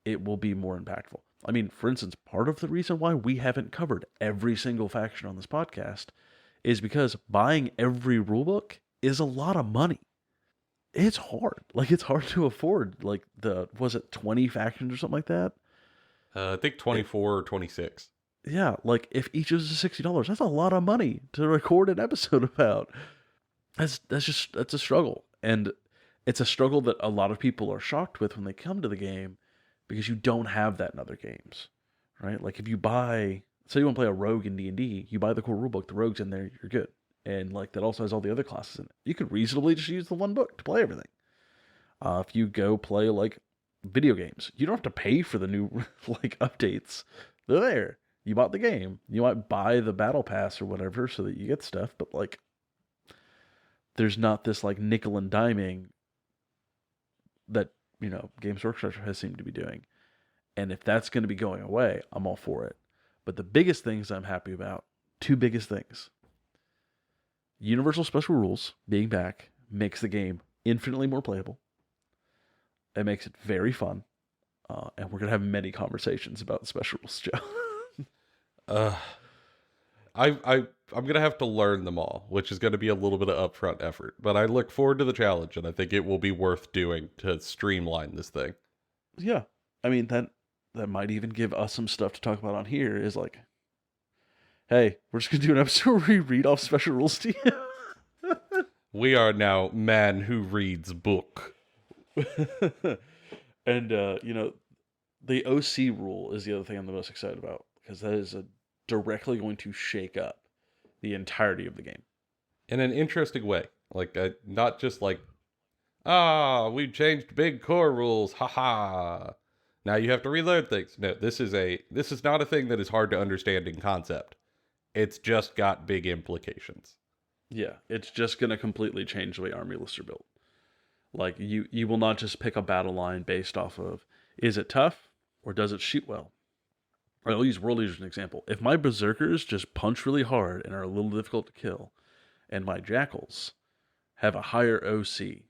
It will be more impactful. I mean, for instance, part of the reason why we haven't covered every single faction on this podcast is because buying every rulebook is a lot of money. It's hard. Like, it's hard to afford. Like, was it 20 factions or something like that? I think 24 or 26. Yeah, like, if each is $60, that's a lot of money to record an episode about. That's a struggle. And it's a struggle that a lot of people are shocked with when they come to the game, because you don't have that in other games, right? Like, if you buy, say you want to play a rogue in D&D, you buy the core rulebook, the rogue's in there, you're good. And like, that also has all the other classes in it. You could reasonably just use the one book to play everything. If you go play like video games, you don't have to pay for the new like updates. They're there. You bought the game. You might buy the battle pass or whatever so that you get stuff, but like, there's not this like nickel and diming that, Games Workshop has seemed to be doing. And if that's going to be going away, I'm all for it. But the biggest things I'm happy about, two biggest things. Universal Special Rules being back makes the game infinitely more playable. It makes it very fun. And we're going to have many conversations about the special rules, Joe. I'm gonna have to learn them all, which is gonna be a little bit of upfront effort. But I look forward to the challenge, and I think it will be worth doing to streamline this thing. Yeah, I mean that might even give us some stuff to talk about on here. Is like, hey, we're just gonna do an episode where we read off special rules to you. We are now man who reads book. And the OC rule is the other thing I'm the most excited about, because that is directly going to shake up the entirety of the game In an interesting way. Like, not just like, we've changed big core rules, haha. Now you have to relearn things. No, this is not a thing that is hard to understand in concept. It's just got big implications. Yeah, it's just going to completely change the way army lists are built. Like, you will not just pick a battle line based off of, is it tough or does it shoot well? I'll use World Leaders as an example. If my Berserkers just punch really hard and are a little difficult to kill, and my Jackals have a higher OC,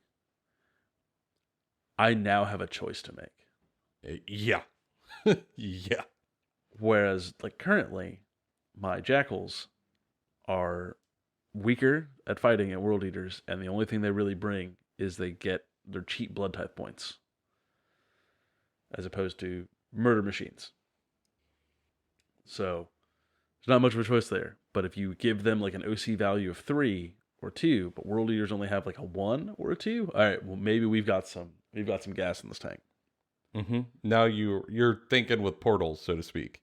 I now have a choice to make. Yeah. Yeah. Whereas, like, currently, my Jackals are weaker at fighting at World Eaters, and the only thing they really bring is they get their cheap blood type points, as opposed to murder machines. So there's not much of a choice there. But if you give them like an OC value of 3 or 2, but World Eaters only have like a 1 or a 2, all right, well, maybe we've got some gas in this tank. Mm-hmm. Now you're thinking with portals, so to speak.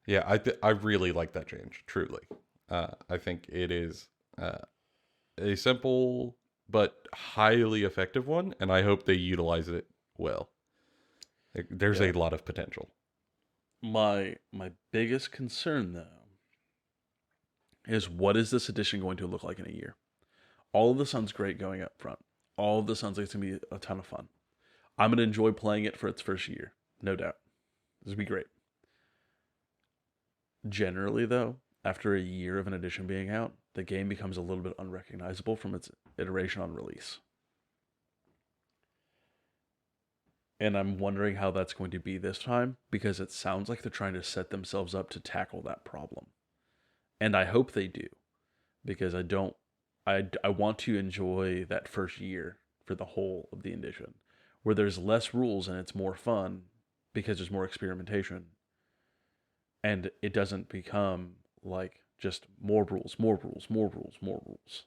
Yeah, I really like that change. Truly, I think it is a simple but highly effective one, and I hope they utilize it well. There's a lot of potential. My biggest concern, though, is what is this edition going to look like in a year? All of this sounds great going up front. All of this sounds like it's going to be a ton of fun. I'm going to enjoy playing it for its first year, no doubt. This will be great. Generally, though, after a year of an edition being out, the game becomes a little bit unrecognizable from its iteration on release. And I'm wondering how that's going to be this time, because it sounds like they're trying to set themselves up to tackle that problem. And I hope they do, because I want to enjoy that first year for the whole of the edition, where there's less rules and it's more fun because there's more experimentation. And it doesn't become like just more rules, more rules, more rules, more rules.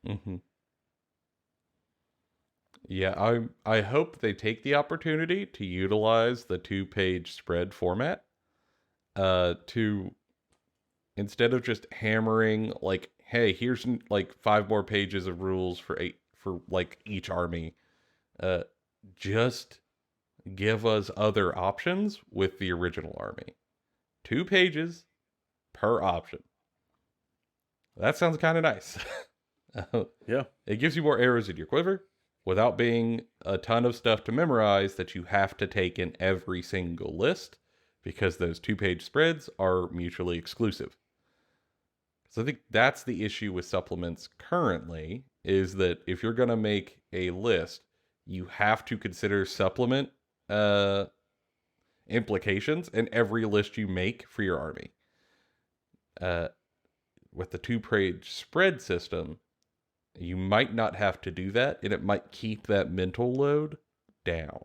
Mm-hmm. Yeah, I hope they take the opportunity to utilize the 2-page spread format to, instead of just hammering like, hey, here's like 5 more pages of rules for like each army. Uh, just give us other options with the original army. 2 pages per option. That sounds kind of nice. Yeah. It gives you more arrows in your quiver without being a ton of stuff to memorize that you have to take in every single list, because those 2-page spreads are mutually exclusive. So I think that's the issue with supplements currently, is that if you're going to make a list, you have to consider supplement uh, implications in every list you make for your army. Uh, with the 2-page spread system, you might not have to do that, and it might keep that mental load down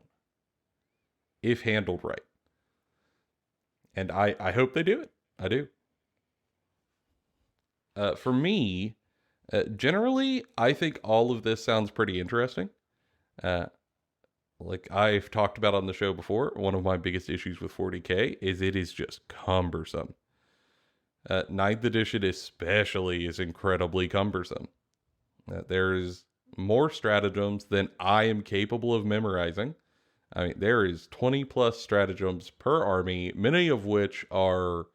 if handled right. And I hope they do it. I do. For me, generally, I think all of this sounds pretty interesting. Uh, like I've talked about on the show before, one of my biggest issues with 40K is it is just cumbersome. 9th edition especially is incredibly cumbersome. There's more stratagems than I am capable of memorizing. I mean, there is 20 plus stratagems per army, many of which are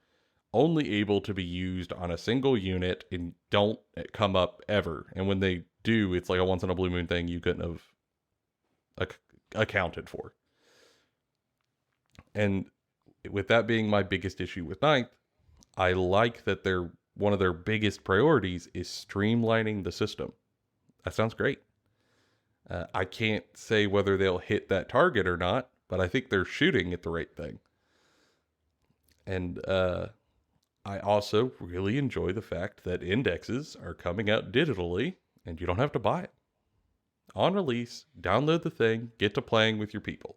only able to be used on a single unit and don't come up ever. And when they do, it's like a once in a blue moon thing you couldn't have accounted for. And with that being my biggest issue with 9th, I like that one of their biggest priorities is streamlining the system. That sounds great. I can't say whether they'll hit that target or not, but I think they're shooting at the right thing. And I also really enjoy the fact that indexes are coming out digitally and you don't have to buy it. On release, download the thing, get to playing with your people.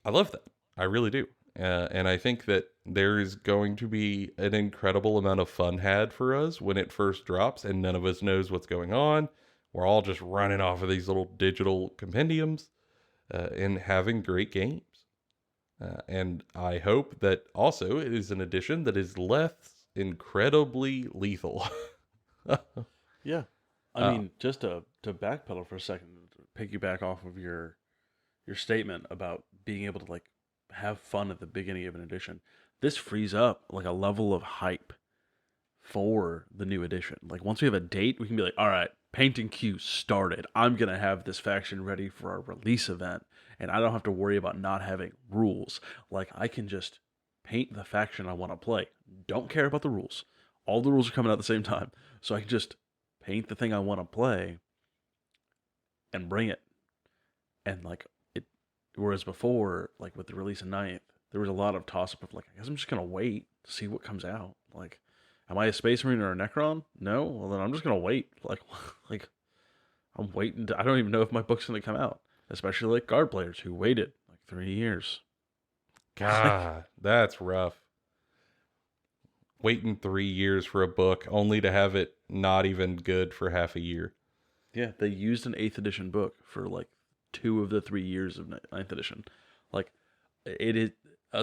I love that. I really do. And I think that there is going to be an incredible amount of fun had for us when it first drops and none of us knows what's going on. We're all just running off of these little digital compendiums and having great games. And I hope that also it is an edition that is less incredibly lethal. Yeah. I mean, just to backpedal for a second, piggyback off of your statement about being able to like have fun at the beginning of an edition. This frees up like a level of hype for the new edition. Like once we have a date, we can be like, all right, painting queue started. I'm going to have this faction ready for our release event. And I don't have to worry about not having rules. Like I can just paint the faction I want to play. Don't care about the rules. All the rules are coming out at the same time. So I can just paint the thing I want to play and bring it. And like it, whereas before, like with the release of 9th, there was a lot of toss up of like, I guess I'm just going to wait to see what comes out. Like, am I a Space Marine or a Necron? No? Well, then I'm just going to wait. Like I'm waiting. I don't even know if my book's going to come out. Especially like guard players who waited like 3 years. God, that's rough. Waiting 3 years for a book only to have it not even good for half a year. Yeah, they used an 8th edition book for like 2 of the 3 years of 9th edition. Like, it is.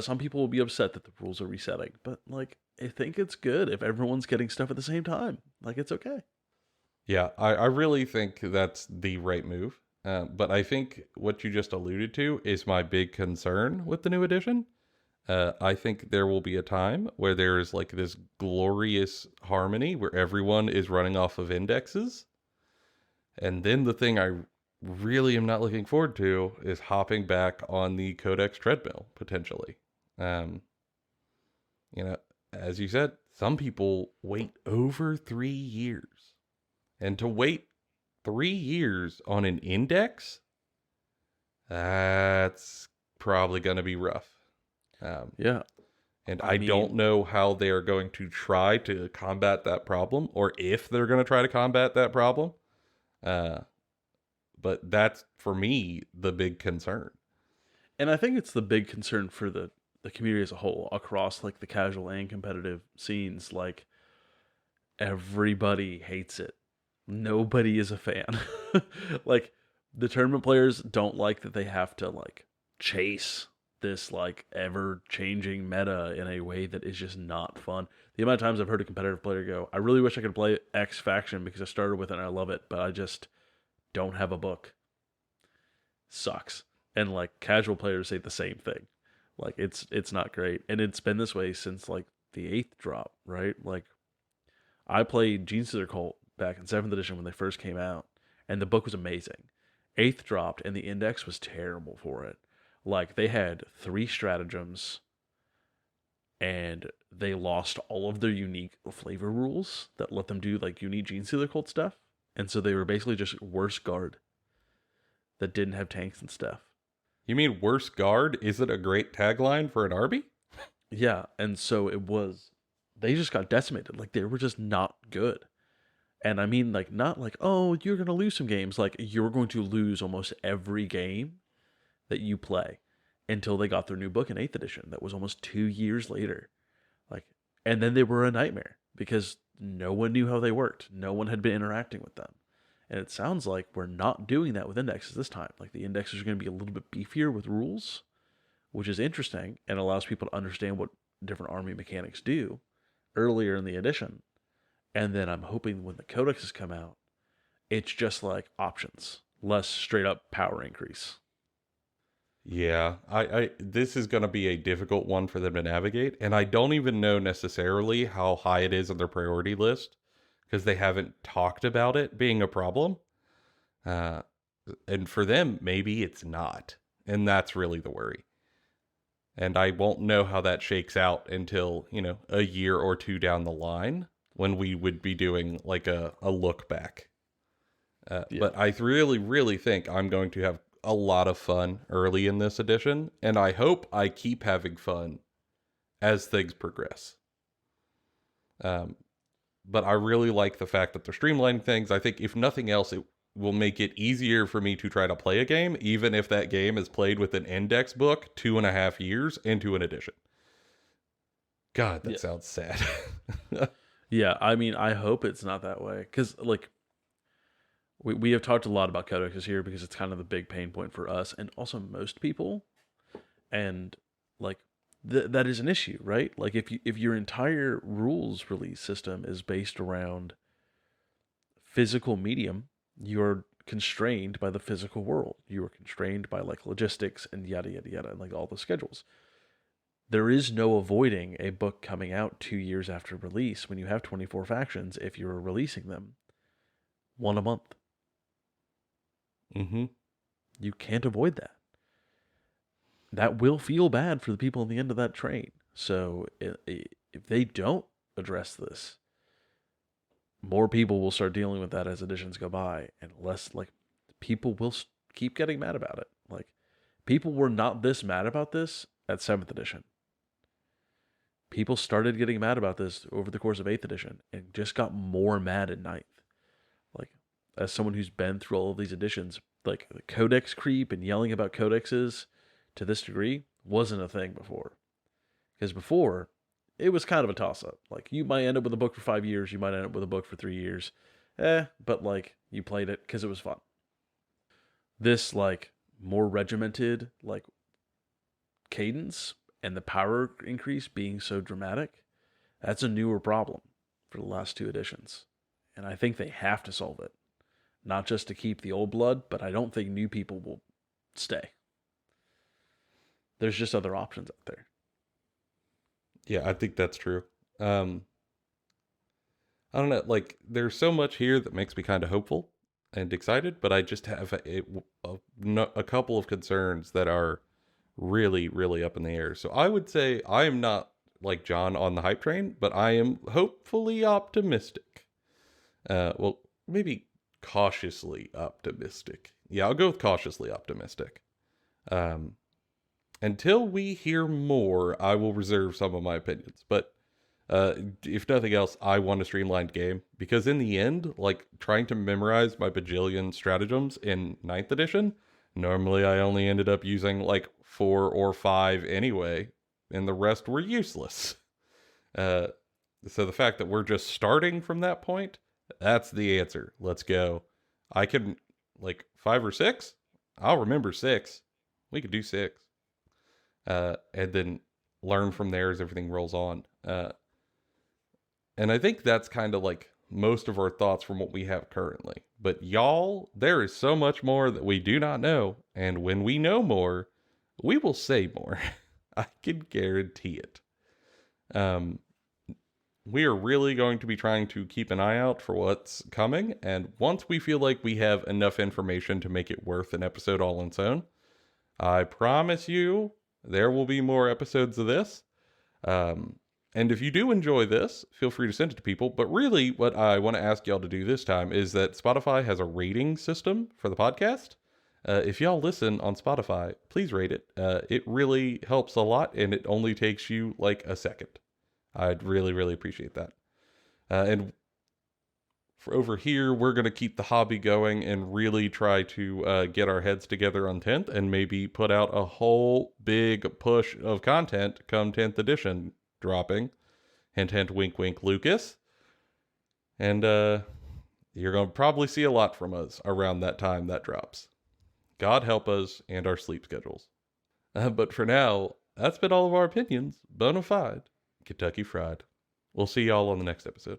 Some people will be upset that the rules are resetting, but like, I think it's good if everyone's getting stuff at the same time. Like, it's okay. Yeah, I really think that's the right move. But I think what you just alluded to is my big concern with the new edition. I think there will be a time where there is like this glorious harmony where everyone is running off of indexes. And then the thing I really am not looking forward to is hopping back on the Codex treadmill, potentially. Um, as you said, some people wait over 3 years. And to wait 3 years on an index, that's probably going to be rough. Yeah. And I don't know how they are going to try to combat that problem, or if they're going to try to combat that problem. But that's, for me, the big concern. And I think it's the big concern for the community as a whole, across like the casual and competitive scenes. Like, everybody hates it. Nobody is a fan. Like, the tournament players don't like that they have to like chase this like ever changing meta in a way that is just not fun. The amount of times I've heard a competitive player go, I really wish I could play X faction because I started with it and I love it, but I just don't have a book. sucks. And like casual players say the same thing. Like it's not great. And it's been this way since like the 8th drop, right? Like I played Gene Stealer Cult back in 7th edition when they first came out, and the book was amazing. 8th dropped and the index was terrible for it. Like they had 3 stratagems and they lost all of their unique flavor rules that let them do like unique Gene Stealer Cult stuff. And so they were basically just worse guard that didn't have tanks and stuff. You mean worse guard isn't a great tagline for an army? Yeah, and so it was. They just got decimated. Like they were just not good. And I mean, like not like oh you're gonna lose some games. Like you're going to lose almost every game that you play until they got their new book in 8th edition. That was almost 2 years later. Like, and then they were a nightmare because no one knew how they worked. No one had been interacting with them. And it sounds like we're not doing that with indexes this time. Like the indexes are going to be a little bit beefier with rules, which is interesting and allows people to understand what different army mechanics do earlier in the edition. And then I'm hoping when the codexes come out, it's just like options, less straight up power increase. Yeah, I this is going to be a difficult one for them to navigate, and I don't even know necessarily how high it is on their priority list because they haven't talked about it being a problem. Uh, and for them, maybe it's not, and that's really the worry. And I won't know how that shakes out until, a year or two down the line when we would be doing like a look back. Yeah. But I really, really think I'm going to have a lot of fun early in this edition, and I hope I keep having fun as things progress. But I really like the fact that they're streamlining things. I think if nothing else, it will make it easier for me to try to play a game, even if that game is played with an index book 2.5 years into an edition. God, that sounds sad. Yeah, I mean, I hope it's not that way because, like, we have talked a lot about codexes here because it's kind of the big pain point for us and also most people, and like that is an issue, right? Like, if your entire rules release system is based around physical medium, you're constrained by the physical world. You are constrained by like logistics and yada yada yada, and like all the schedules. There is no avoiding a book coming out 2 years after release when you have 24 factions if you're releasing them one a month. Mm-hmm. You can't avoid that. That will feel bad for the people on the end of that train. So if they don't address this, more people will start dealing with that as editions go by, and less like people will keep getting mad about it. Like people were not this mad about this at 7th edition. People started getting mad about this over the course of 8th edition and just got more mad at 9th. Like, as someone who's been through all of these editions, like the codex creep and yelling about codexes to this degree wasn't a thing before. Because before, it was kind of a toss up. Like, you might end up with a book for 5 years, you might end up with a book for 3 years. But like, you played it because it was fun. This, like, more regimented, like, cadence and the power increase being so dramatic, that's a newer problem for the last 2 editions. And I think they have to solve it. Not just to keep the old blood, but I don't think new people will stay. There's just other options out there. Yeah, I think that's true. I don't know, like, there's so much here that makes me kind of hopeful and excited, but I just have a couple of concerns that are really, really up in the air. So I would say I am not like John on the hype train, but I am hopefully optimistic. Well, maybe cautiously optimistic. Yeah, I'll go with cautiously optimistic. Until we hear more, I will reserve some of my opinions. But if nothing else, I want a streamlined game because in the end, like trying to memorize my bajillion stratagems in 9th edition, normally I only ended up using like 4 or 5 anyway, and the rest were useless. So the fact that we're just starting from that point, that's the answer. Let's go. I can, like, 5 or 6? I'll remember 6. We could do 6. And then learn from there as everything rolls on. And I think that's kind of like most of our thoughts from what we have currently. But y'all, there is so much more that we do not know. And when we know more, we will say more. I can guarantee it. We are really going to be trying to keep an eye out for what's coming. And once we feel like we have enough information to make it worth an episode all on its own, I promise you there will be more episodes of this. And if you do enjoy this, feel free to send it to people. But really, what I want to ask y'all to do this time is that Spotify has a rating system for the podcast. If y'all listen on Spotify, please rate it. It really helps a lot, and it only takes you like a second. I'd really, really appreciate that. And for over here, we're going to keep the hobby going and really try to get our heads together on 10th and maybe put out a whole big push of content come 10th edition dropping. Hint, hint, wink, wink, Lucas. And you're going to probably see a lot from us around that time that drops. God help us and our sleep schedules. But for now, that's been all of our opinions. Bona fide. Kentucky Fried. We'll see y'all on the next episode.